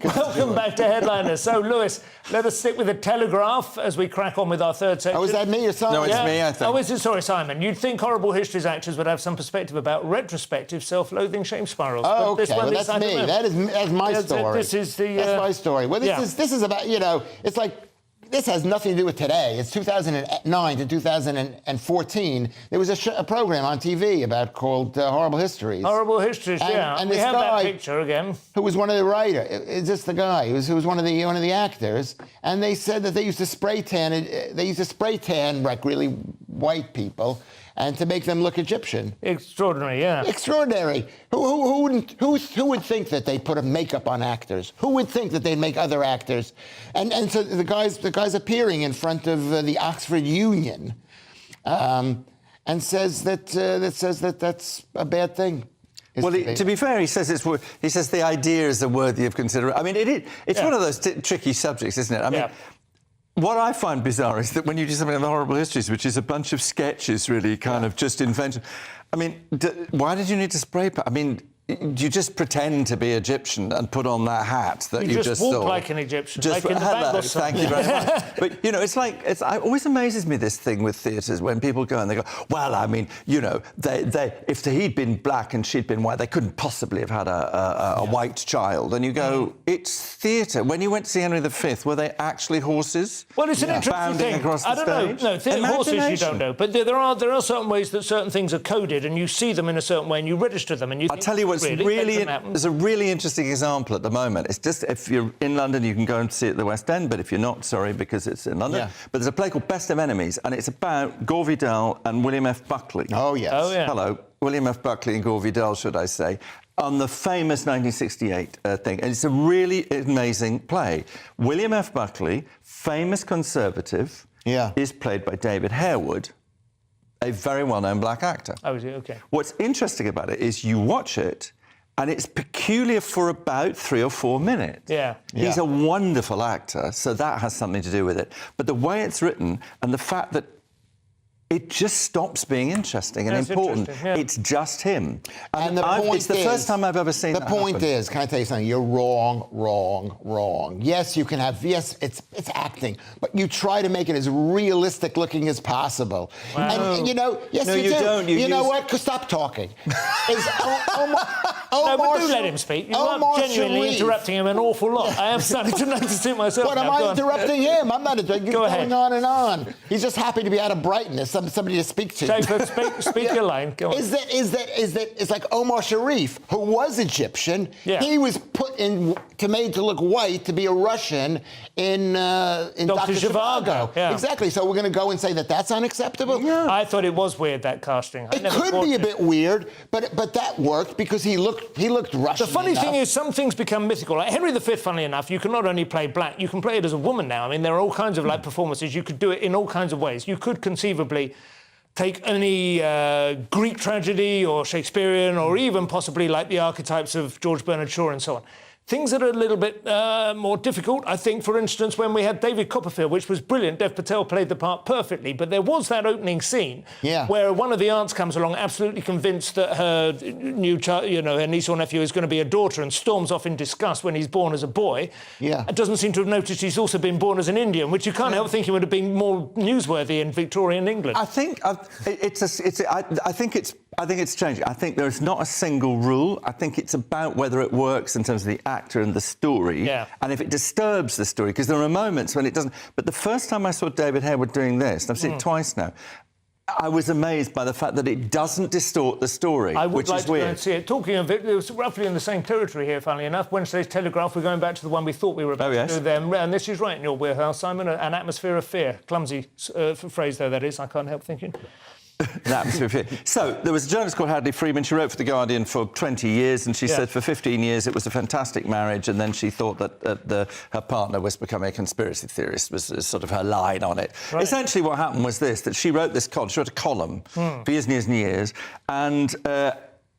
Welcome back to Headliners. So, Lewis, let us stick with the Telegraph as we crack on with our third section. Oh, is that me or Simon? No, it's me, I think. Oh, is it? Sorry, Simon. You'd think Horrible Histories actors would have some perspective about retrospective self-loathing shame spirals. Oh, but okay. Well, that's me. That's my story. This is the... That's my story. Well, this is about, you know, it's like... This has nothing to do with today. It's 2009 to 2014. There was a program on TV called Horrible Histories. Horrible Histories, and we this have guy, that picture again. Who was one of the writers? Is this the guy who was one of the actors? And they said that they used to spray tan. They used to spray tan like really white people, and to make them look Egyptian. Extraordinary, yeah. Extraordinary. Who would think that they put a makeup on actors? Who would think that they'd make other actors? And so the guy's appearing in front of the Oxford Union, and says that that's a bad thing. Well, to be fair, he says the ideas are worthy of consideration. I mean, it's one of those tricky subjects, isn't it? I mean. What I find bizarre is that when you do something like the Horrible Histories, which is a bunch of sketches, really, kind of just invented. I mean, why did you need to spray paint? I mean, you just pretend to be Egyptian and put on that hat that you just walk saw. like an Egyptian. Just, like in the hello, thank you very much. But, you know, it always amazes me, this thing with theatres, when people go and they go, well, I mean, you know, if he'd been black and she'd been white, they couldn't possibly have had a white child. And you go, it's theatre. When you went to see Henry V, were they actually horses? Well, it's an interesting thing. Across the I don't know. No, horses you don't know. But there are certain ways that certain things are coded, and you see them in a certain way, and you register them, and you think, I'll tell you what's there's a really interesting example at the moment. It's just, if you're in London, you can go and see it at the West End, but if you're not, sorry, because it's in London. But there's a play called Best of Enemies, and it's about Gore Vidal and William F. Buckley. Oh, yes. Oh, yeah. Hello. William F. Buckley and Gore Vidal, should I say, on the famous 1968 thing. And it's a really amazing play. William F. Buckley, famous conservative, is played by David Harewood, a very well-known black actor. Oh, is it? OK. What's interesting about it is you watch it, and it's peculiar for about 3 or 4 minutes. Yeah. He's a wonderful actor, so that has something to do with it. But the way it's written and the fact that it just stops being interesting and important. It's just him. And the point it's the first time I've ever seen the that point happen. is, can I tell you something? You're wrong. Yes, you can have, it's acting, but you try to make it as realistic looking as possible. Wow. And you know, yes, No, you do. don't. You know what? Stop talking. No, but do let him speak. You are genuinely interrupting him an awful lot. I am starting to notice it myself. What, am I interrupting him? I'm not interrupting. Go ahead. Going on and on. He's just happy to be out of brightness. Somebody to speak to. Speak your line. Go on. Is that it's like Omar Sharif, who was Egyptian. He was put in made to look white to be a Russian in Dr. Zhivago. Yeah. Exactly. So we're going to go and say that that's unacceptable. Yeah. I thought it was weird, that casting. It could be a bit weird, but that worked because he looked Russian. The funny thing is, some things become mythical. Like Henry V, funnily enough, you can not only play black, you can play it as a woman now. I mean, there are all kinds of like performances. You could do it in all kinds of ways. You could conceivably take any Greek tragedy or Shakespearean or even possibly like the archetypes of George Bernard Shaw and so on. Things that are a little bit more difficult, I think, for instance, when we had David Copperfield, which was brilliant. Dev Patel played the part perfectly, but there was that opening scene where one of the aunts comes along absolutely convinced that her new child, her niece or nephew is going to be a daughter and storms off in disgust when he's born as a boy. Yeah. It doesn't seem to have noticed he's also been born as an Indian, which you can't help thinking would have been more newsworthy in Victorian England. I think it's changing. I think there's not a single rule. I think it's about whether it works in terms of the actor and the story. Yeah. And if it disturbs the story, because there are moments when it doesn't. But the first time I saw David Harewood doing this, and I've seen it twice now, I was amazed by the fact that it doesn't distort the story, which is to go and see it. Talking of it, was roughly in the same territory here, funnily enough. Wednesday's Telegraph, we're going back to the one we thought we were about to do then. And this is right in your wheelhouse, Simon, an atmosphere of fear. Clumsy phrase, though, that is. I can't help thinking. So there was a journalist called Hadley Freeman. She wrote for The Guardian for 20 years, and she said for 15 years it was a fantastic marriage, and then she thought that her partner was becoming a conspiracy theorist, was sort of her line on it. Right. Essentially what happened was this, that she wrote this column, she wrote a column for years and years and years, and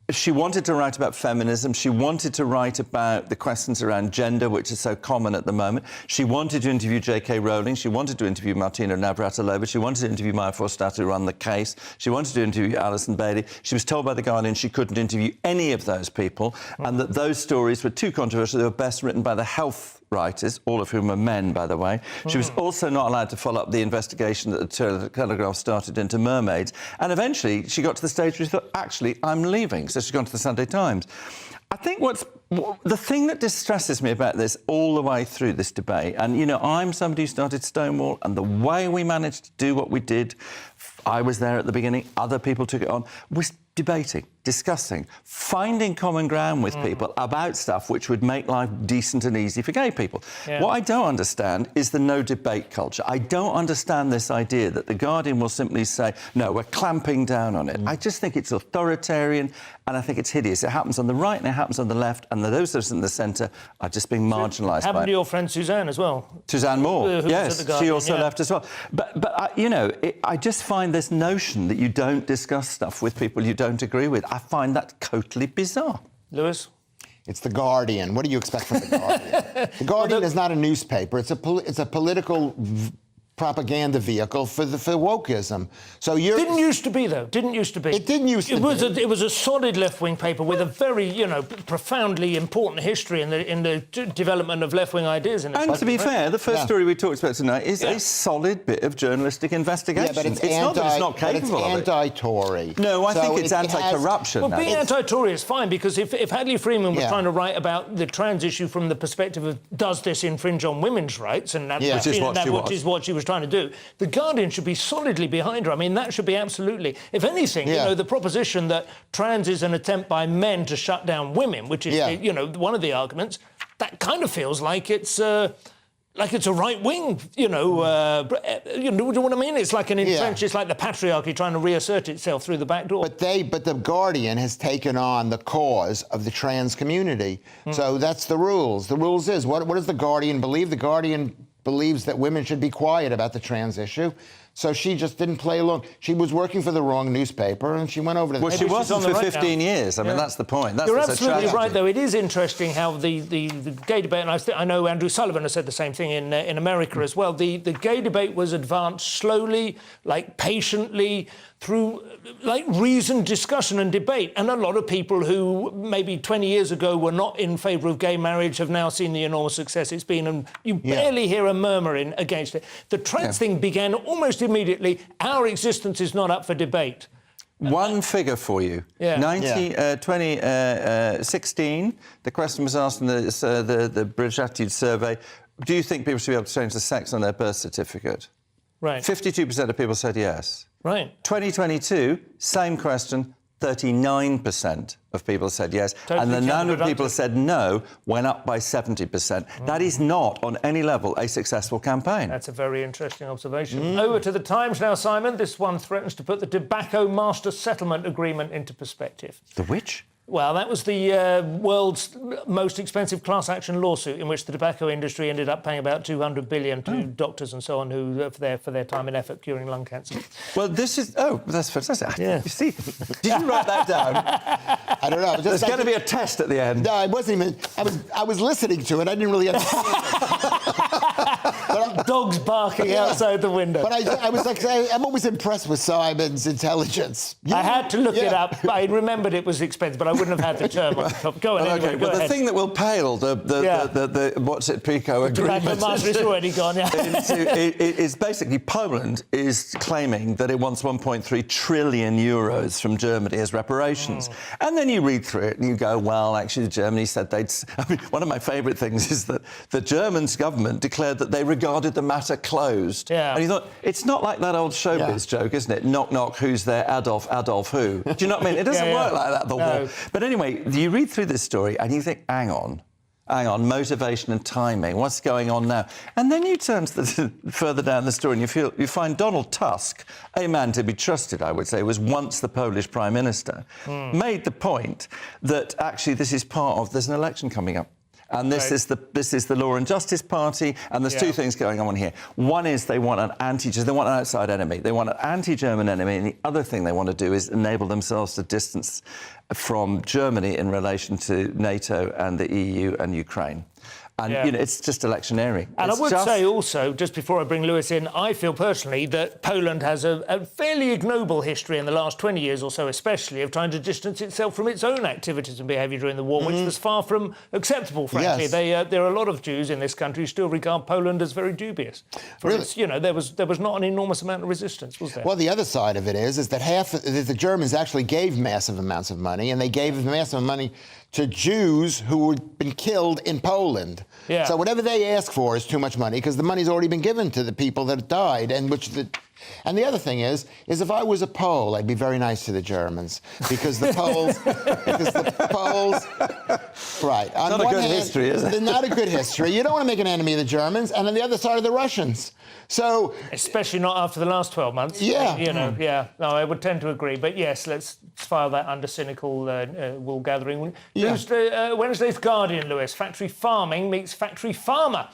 she wanted to write about feminism. She wanted to write about the questions around gender, which is so common at the moment. She wanted to interview J.K. Rowling. She wanted to interview Martina Navratilova. She wanted to interview Maya Forstater, who ran the case. She wanted to interview Alison Bailey. She was told by The Guardian she couldn't interview any of those people, and that those stories were too controversial. They were best written by the health writers, all of whom are men, by the way. She was also not allowed to follow up the investigation that the Telegraph started into mermaids. And eventually she got to the stage where she thought, actually, I'm leaving. So she's gone to the Sunday Times. I think the thing that distresses me about this all the way through this debate, and, I'm somebody who started Stonewall, and the way we managed to do what we did, I was there at the beginning, other people took it on, was debating, discussing, finding common ground with people about stuff which would make life decent and easy for gay people. Yeah. What I don't understand is the no debate culture. I don't understand this idea that The Guardian will simply say, no, we're clamping down on it. I just think it's authoritarian, and I think it's hideous. It happens on the right and it happens on the left, and those of us in the centre are just being marginalised by it. Happened to your friend Suzanne as well. Suzanne Moore, yes, she also left as well. But I just find this notion that you don't discuss stuff with people you don't agree with. I find that totally bizarre. Lewis? It's The Guardian. What do you expect from The Guardian? The Guardian is not a newspaper. It's a political propaganda vehicle for wokeism. So didn't used to be, though. Didn't used to be. It didn't used to be. It was a solid left-wing paper with a very, profoundly important history in the development of left-wing ideas. And to be fair, the first story we talked about tonight is a solid bit of journalistic investigation. Yeah, but it's not that it's not capable of it. It's anti-Tory. No, I think it's anti-corruption. Well, being anti-Tory is fine, because if Hadley Freeman was trying to write about the trans issue from the perspective of does this infringe on women's rights, and which is what she was trying to do, The Guardian should be solidly behind her. I mean, that should be absolutely... If anything, the proposition that trans is an attempt by men to shut down women, which is, one of the arguments, that kind of feels like it's... like it's a right wing, you know, you know what I mean? It's like an entrenched, it's like the patriarchy trying to reassert itself through the back door. But the Guardian has taken on the cause of the trans community. So that's the rules. The rules is, what does the Guardian believe? The Guardian believes that women should be quiet about the trans issue. So she just didn't play along. She was working for the wrong newspaper, and she went over to the... Well, she wasn't for 15 years. I mean, that's the point. That's You're absolutely right, though. It is interesting how the gay debate, and I know Andrew Sullivan has said the same thing in America as well. The gay debate was advanced slowly, like patiently, through like reasoned discussion and debate. And a lot of people who maybe 20 years ago were not in favour of gay marriage have now seen the enormous success it's been, and you barely hear a murmuring against it. The trans thing began almost immediately. Our existence is not up for debate. One figure for you. 2016, the question was asked in the British Attitude Survey, do you think people should be able to change the sex on their birth certificate? Right. 52% of people said yes. Right. 2022, same question, 39% of people said yes, and the number of people who said no went up by 70%. That is not, on any level, a successful campaign. That's a very interesting observation. Over to the Times now, Simon. This one threatens to put the Tobacco Master Settlement Agreement into perspective. The which? Well, that was the world's most expensive class action lawsuit in which the tobacco industry ended up paying about $200 billion to doctors and so on who for their time and effort curing lung cancer. Well, this is... Oh, that's fantastic. Yeah. You see, did you write that down? I don't know. There's going to be a test at the end. No, I wasn't even... I was listening to it. I didn't really understand it. Dogs barking outside the window. But I was like, I'm always impressed with Simon's intelligence. I had to look it up. I remembered it was expensive, but I wouldn't have had the term on the top. Go on, anyway, go ahead. The thing that will pale the what's it, PICO agreement... The master is already gone, is basically Poland is claiming that it wants 1.3 trillion euros from Germany as reparations. And then you read through it and you go, well, actually, Germany said they'd... I mean, one of my favourite things is that the German government declared that they regarded the matter closed. And you thought, it's not like that old showbiz joke, isn't it? Knock, knock, who's there? Adolf who? Do you know what I mean? It doesn't work like that, the war. But anyway, you read through this story and you think, hang on, motivation and timing, what's going on now? And then you turn to further down the story and you find Donald Tusk, a man to be trusted, I would say, was once the Polish Prime Minister, made the point that actually this is part of... There's an election coming up. And this is the Law and Justice Party, and there's two things going on here. One is they want an outside enemy. They want an anti-German enemy, and the other thing they want to do is enable themselves to distance from Germany in relation to NATO and the EU and Ukraine. And, you know, it's just electioneering. And I would say also, just before I bring Lewis in, I feel personally that Poland has a fairly ignoble history in the last 20 years or so, especially, of trying to distance itself from its own activities and behaviour during the war, which was far from acceptable, frankly. There are a lot of Jews in this country who still regard Poland as very dubious. Its, you know, there was not an enormous amount of resistance, was there? Well, the other side of it is that the Germans actually gave massive amounts of money, and they gave massive money to Jews who had been killed in Poland. So whatever they ask for is too much money because the money's already been given to the people that died, and and the other thing is if I was a Pole, I'd be very nice to the Germans because the Poles, right? On not a good history, is it? Not a good history. You don't want to make an enemy of the Germans, and on the other side of the Russians. So, especially not after the last 12 months. You know, No, I would tend to agree. But yes, let's file that under cynical wool gathering. Wednesday's Guardian, Lewis. Factory farming meets factory farmer.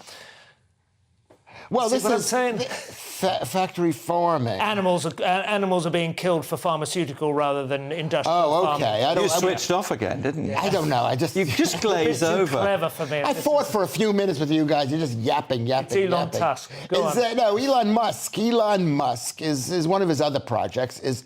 Well, this is saying. Factory farming. Animals are being killed for pharmaceutical rather than industrial farming. You switched off again, didn't you? I don't know. You just glaze over. Too clever for me. I fought for a few minutes with you guys. You're just yapping. It's Elon Tusk. Go on. No, Elon Musk. Elon Musk is one of his other projects. Is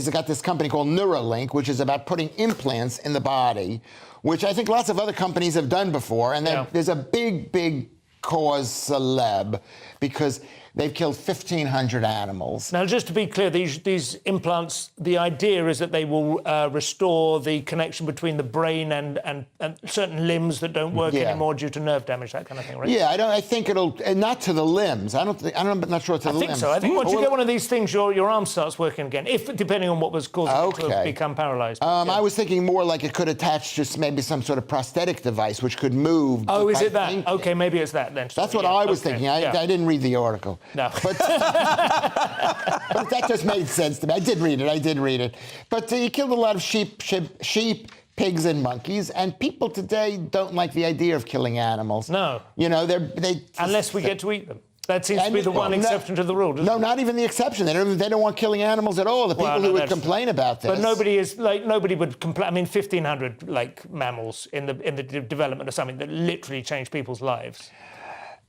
got this company called Neuralink, which is about putting implants in the body, which I think lots of other companies have done before. And there's a big cause celeb because They've killed 1,500 animals. Now, just to be clear, these implants, the idea is that they will restore the connection between the brain and certain limbs that don't work anymore due to nerve damage, that kind of thing, right? Yeah, I think it'll, and not to the limbs. I'm not sure to the limbs. I think so. I think once you get one of these things, your arm starts working again, depending on what was causing it to become paralysed. I was thinking more like it could attach just maybe some sort of prosthetic device which could move. Oh, is it that? Okay, maybe it's that then. That's what I was thinking. I didn't read the article. No. But, but that just made sense to me. I did read it. But he killed a lot of sheep, pigs, and monkeys, and people today don't like the idea of killing animals. No. You know, they unless we get to eat them. That seems to be the one exception to the rule, doesn't it? No, not even the exception. They don't want killing animals at all. The people who would complain about this. But nobody would complain. I mean, 1,500 mammals in the development of something that literally changed people's lives.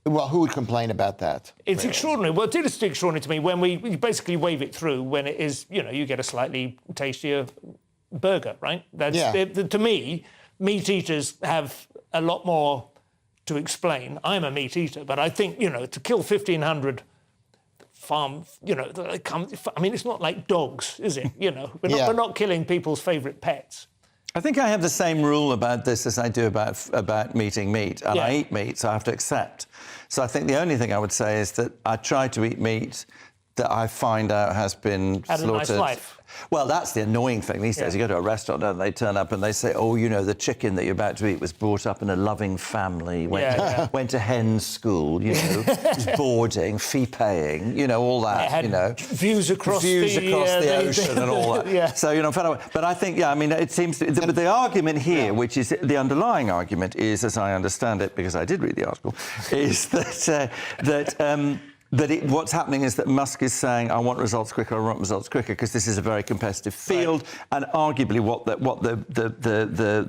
Well, who would complain about that? It's extraordinary. Well, it is extraordinary to me when we basically wave it through when it is, you get a slightly tastier burger, right? To me, meat eaters have a lot more to explain. I'm a meat eater, but I think, to kill 1,500 farm, I mean, it's not like dogs, is it? We're not killing people's favourite pets. I think I have the same rule about this as I do about eating meat, and I eat meat, so I have to accept. So I think the only thing I would say is that I try to eat meat that I find out has been slaughtered. Had a nice life. Well, that's the annoying thing these days. You go to a restaurant and they turn up and they say, oh, the chicken that you're about to eat was brought up in a loving family, went to hen school, was boarding, fee-paying, all that, had views across the ocean and all that. So, but I think, it seems to, the argument here, which is the underlying argument is, as I understand it, because I did read the article, is that what's happening is that Musk is saying, I want results quicker, because this is a very competitive field. Right. And arguably what the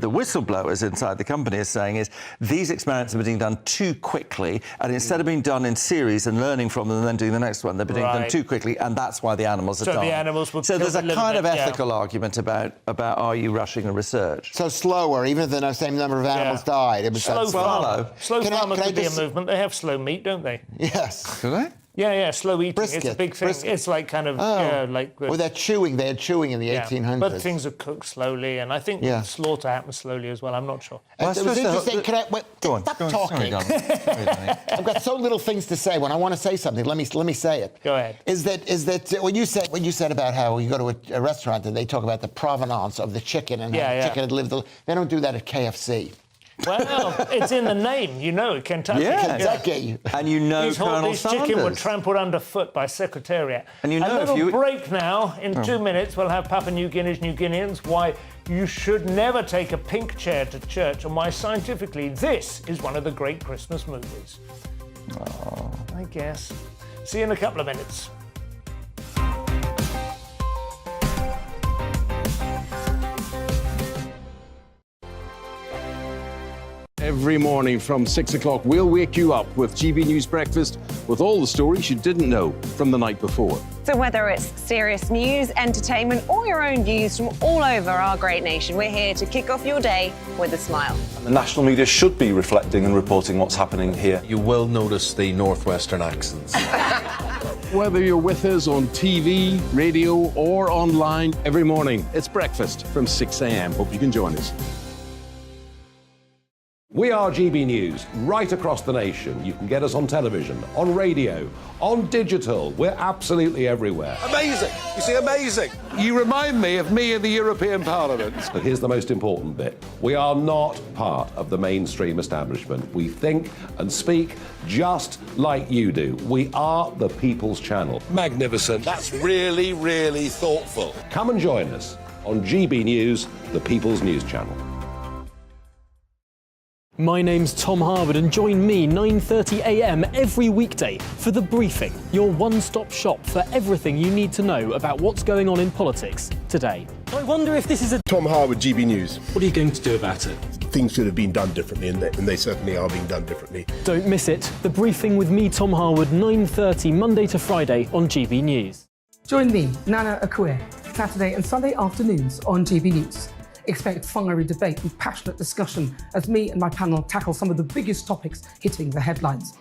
whistleblowers inside the company are saying is these experiments are being done too quickly, and instead of being done in series and learning from them and then doing the next one, they're being done too quickly, and that's why the animals are dying. The animals will so there's a kind of ethical argument about are you rushing the research? So slower, even if the same number of animals died. It was slow farmer could be a movement. They have slow meat, don't they? Yes. Do they? Yeah, slow eating. Brisket, it's a big thing. Brisket. It's like kind of, Well, they're chewing. They had chewing in the 1800s. But things are cooked slowly, and I think slaughter happens slowly as well. I'm not sure. Well, it was interesting. Stop talking. I've got so little things to say. When I want to say something, let me say it. Go ahead. Is that when you said about how you go to a restaurant and they talk about the provenance of the chicken and how the chicken had lived, they don't do that at KFC. Well, it's in the name, Kentucky. Yeah. Kentucky. And Colonel These chicken were trampled underfoot by Secretariat. And a little break now. In 2 minutes, we'll have Papua New Guinea's New Guineans, why you should never take a pink chair to church, and why scientifically this is one of the great Christmas movies. Oh. I guess. See you in a couple of minutes. Every morning from 6 o'clock, we'll wake you up with GB News Breakfast with all the stories you didn't know from the night before. So whether it's serious news, entertainment, or your own views from all over our great nation, we're here to kick off your day with a smile. And the national media should be reflecting and reporting what's happening here. You will notice the northwestern accents. Whether you're with us on TV, radio, or online, every morning, it's breakfast from 6 a.m. Hope you can join us. We are GB News, right across the nation. You can get us on television, on radio, on digital. We're absolutely everywhere. Amazing! You see, amazing! You remind me of me in the European Parliament. But here's the most important bit. We are not part of the mainstream establishment. We think and speak just like you do. We are the People's Channel. Magnificent. That's really, really thoughtful. Come and join us on GB News, the People's News Channel. My name's Tom Harwood, and join me 9:30 a.m. every weekday for The Briefing, your one-stop shop for everything you need to know about what's going on in politics today. I wonder if this is a... Tom Harwood, GB News. What are you going to do about it? Things should have been done differently, and they certainly are being done differently. Don't miss it. The Briefing with me, Tom Harwood, 9:30 Monday to Friday on GB News. Join me, Nana Akue, Saturday and Sunday afternoons on GB News. Expect fiery debate and passionate discussion as me and my panel tackle some of the biggest topics hitting the headlines.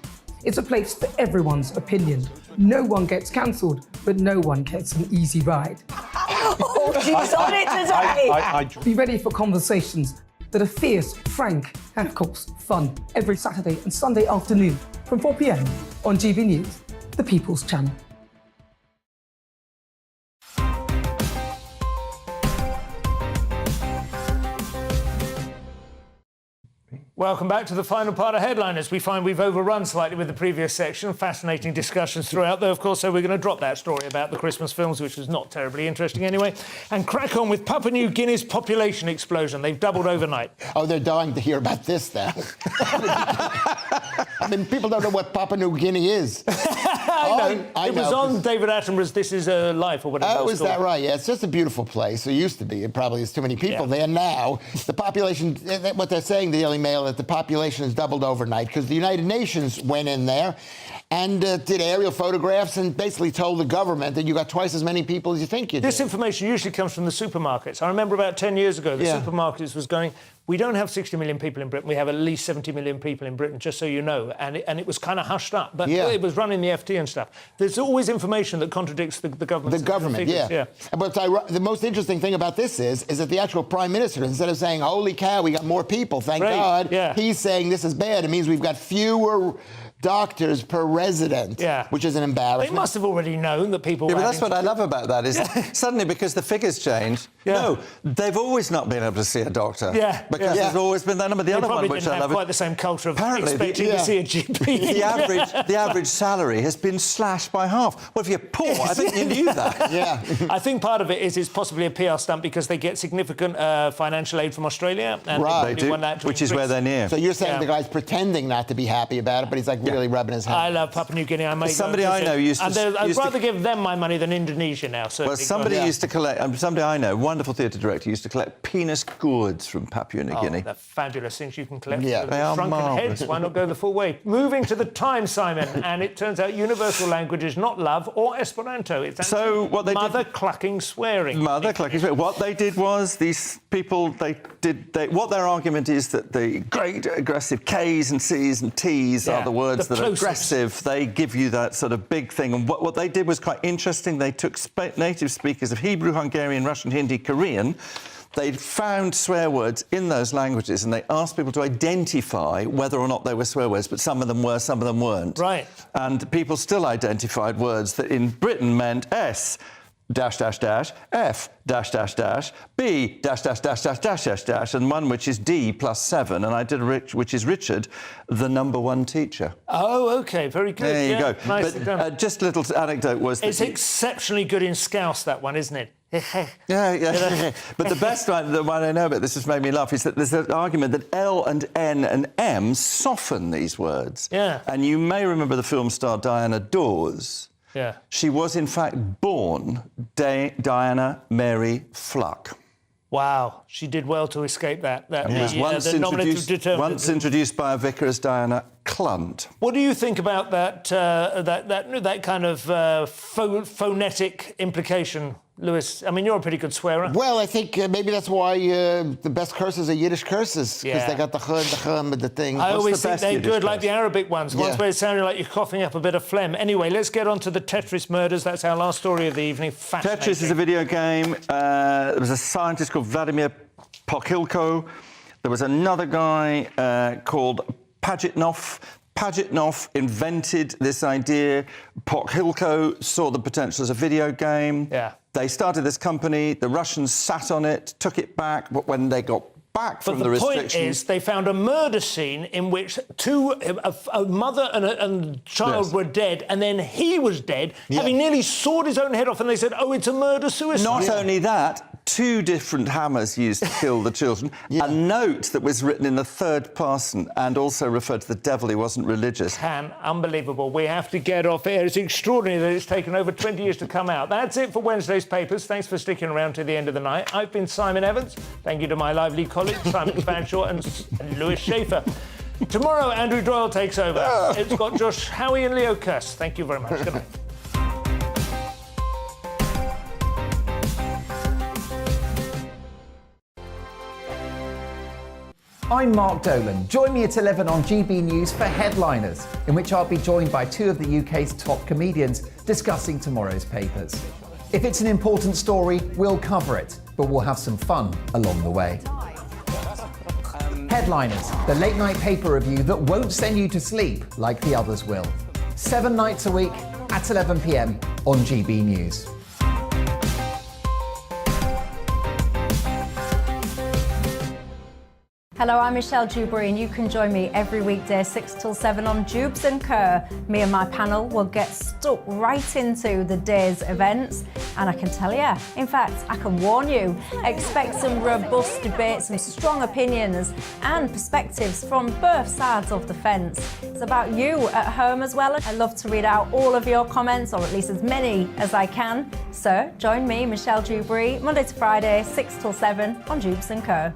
It's a place for everyone's opinion. No one gets cancelled, but no one gets an easy ride. Oh, she's on it today. Be ready for conversations that are fierce, frank, and of course, fun. Every Saturday and Sunday afternoon from 4 p.m. on GB News, the People's Channel. Welcome back to the final part of Headliners. We find we've overrun slightly with the previous section. Fascinating discussions throughout, though, of course, so we're going to drop that story about the Christmas films, which was not terribly interesting anyway, and crack on with Papua New Guinea's population explosion. They've doubled overnight. Oh, they're dying to hear about this now. I mean, people don't know what Papua New Guinea is. I know. It was on David Attenborough's This Is Life or whatever. Oh, is that right? Yeah, it's just a beautiful place. It used to be. It probably is too many people there now. The population, what they're saying, the Daily Mail, that the population has doubled overnight because the United Nations went in there and did aerial photographs and basically told the government that you got twice as many people as you think you do. This information usually comes from the supermarkets. I remember about 10 years ago, the supermarkets was going, we don't have 60 million people in Britain, we have at least 70 million people in Britain, just so you know. And it was kind of hushed up, but it was running the FT and stuff. There's always information that contradicts the government. The government, yeah. But the most interesting thing about this is that the actual Prime Minister, instead of saying, holy cow, we got more people, thank God, he's saying this is bad. It means we've got fewer doctors per resident, which is an embarrassment. They must have already known that people were... but that's what I love about that, is suddenly, because the figures changed, no, they've always not been able to see a doctor. Because there's always been that number. The other one, which I love... quite the same culture of expecting to see a GP. The average salary has been slashed by half. Well, if you're poor, I think you knew that. I think part of it is it's possibly a PR stunt because they get significant financial aid from Australia. And they do, which is where they're near. So you're saying the guy's pretending not to be happy about it, but he's like really rubbing his hands. I love Papua New Guinea. Somebody I know used to... I'd rather give them my money than Indonesia now. Well, somebody used to collect... somebody I know, wonderful theatre director, used to collect penis gourds from Papua New Guinea. They're fabulous things you can collect. Yeah, they are shrunken marvellous. heads. Why not go the full way? Moving to the Times, Simon, and it turns out universal language is not love or Esperanto. It's actually mother-clucking swearing. Mother-clucking swearing. What they did was, these people, what their argument is that the great aggressive K's and C's and T's are the words that are aggressive. They give you that sort of big thing. And what they did was quite interesting. They took native speakers of Hebrew, Hungarian, Russian, Hindi, Korean. They found swear words in those languages and they asked people to identify whether or not they were swear words, but some of them were, some of them weren't. Right. And people still identified words that in Britain meant S F B and one which is D +7, and I did which is Richard, the #1 teacher. Oh, OK, very good. There you go. Nicely done. Just a little anecdote was... It's exceptionally good in Scouse, that one, isn't it? Yeah. But the best one, the one I know about, this has made me laugh, is that there's an argument that L and N and M soften these words. Yeah. And you may remember the film star Diana Dawes. Yeah. She was, in fact, born Diana Mary Fluck. Wow, she did well to escape that. Once introduced by a vicar as Diana Clunt. What do you think about that kind of phonetic implication, Lewis? I mean, you're a pretty good swearer. Well, I think maybe that's why the best curses are Yiddish curses, because they got the chum, the thing. I always think they're good, like the Arabic ones where it sounded like you're coughing up a bit of phlegm. Anyway, let's get on to the Tetris murders. That's our last story of the evening. Tetris is a video game. There was a scientist called Vladimir Pokhilko. There was another guy called Pajitnov. Pajitnov invented this idea. Pokhilko saw the potential as a video game. Yeah. They started this company. The Russians sat on it, took it back, but when they got back from the restrictions... But the point is, they found a murder scene in which a mother and a child were dead, and then he was dead, having nearly sawed his own head off, and they said, oh, it's a murder-suicide. Not only that, 2 different hammers used to kill the children, a note that was written in the third person and also referred to the devil. He wasn't religious. Unbelievable. We have to get off here. It's extraordinary that it's taken over 20 years to come out. That's it for Wednesday's papers. Thanks for sticking around to the end of the night. I've been Simon Evans. Thank you to my lively colleagues, Simon Fanshawe and Lewis Schaefer. Tomorrow, Andrew Doyle takes over. It's got Josh Howie and Leo Kirst. Thank you very much. Good night. I'm Mark Dolan. Join me at 11 on GB News for Headliners, in which I'll be joined by two of the UK's top comedians discussing tomorrow's papers. If it's an important story, we'll cover it, but we'll have some fun along the way. Headliners, the late night paper review that won't send you to sleep like the others will. 7 nights a week at 11 p.m. on GB News. Hello, I'm Michelle Dewberry, and you can join me every weekday 6 till 7 on Jubes & Kerr. Me and my panel will get stuck right into the day's events, and I can tell you, in fact, I can warn you, expect some robust debate, some strong opinions and perspectives from both sides of the fence. It's about you at home as well. I love to read out all of your comments, or at least as many as I can. So join me, Michelle Dewberry, Monday to Friday, 6 till 7 on Jubes & Kerr.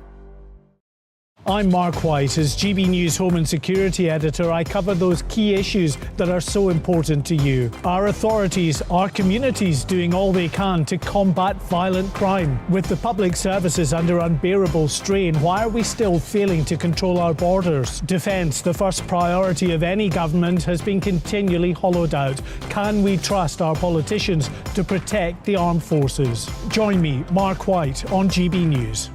I'm Mark White. As GB News Home and Security Editor, I cover those key issues that are so important to you. Our authorities, our communities doing all they can to combat violent crime. With the public services under unbearable strain, why are we still failing to control our borders? Defence, the first priority of any government, has been continually hollowed out. Can we trust our politicians to protect the armed forces? Join me, Mark White, on GB News.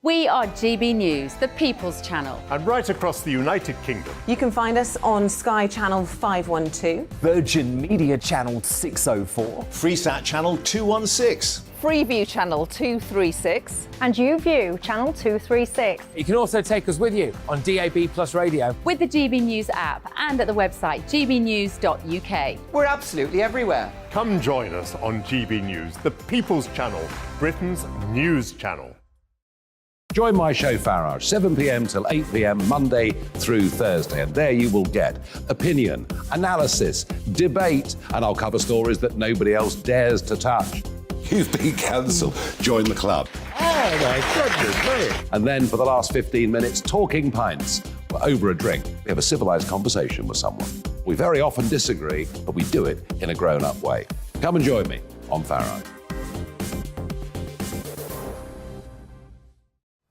We are GB News, the People's Channel. And right across the United Kingdom. You can find us on Sky Channel 512. Virgin Media Channel 604. Freesat Channel 216. Freeview Channel 236. And YouView Channel 236. You can also take us with you on DAB Plus Radio. With the GB News app and at the website gbnews.uk. We're absolutely everywhere. Come join us on GB News, the People's Channel, Britain's news channel. Join my show Farage, 7 p.m. till 8 p.m. Monday through Thursday, and there you will get opinion, analysis, debate, and I'll cover stories that nobody else dares to touch. You've been cancelled. Join the club. Oh my goodness me. And then for the last 15 minutes, talking pints. We're over a drink. We have a civilised conversation with someone. We very often disagree, but we do it in a grown-up way. Come and join me on Farage.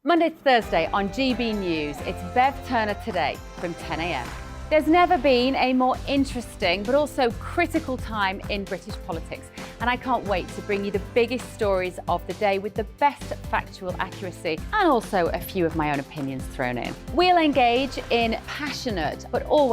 Monday to Thursday on GB News, it's Bev Turner Today from 10 a.m. There's never been a more interesting but also critical time in British politics, and I can't wait to bring you the biggest stories of the day with the best factual accuracy and also a few of my own opinions thrown in. We'll engage in passionate but always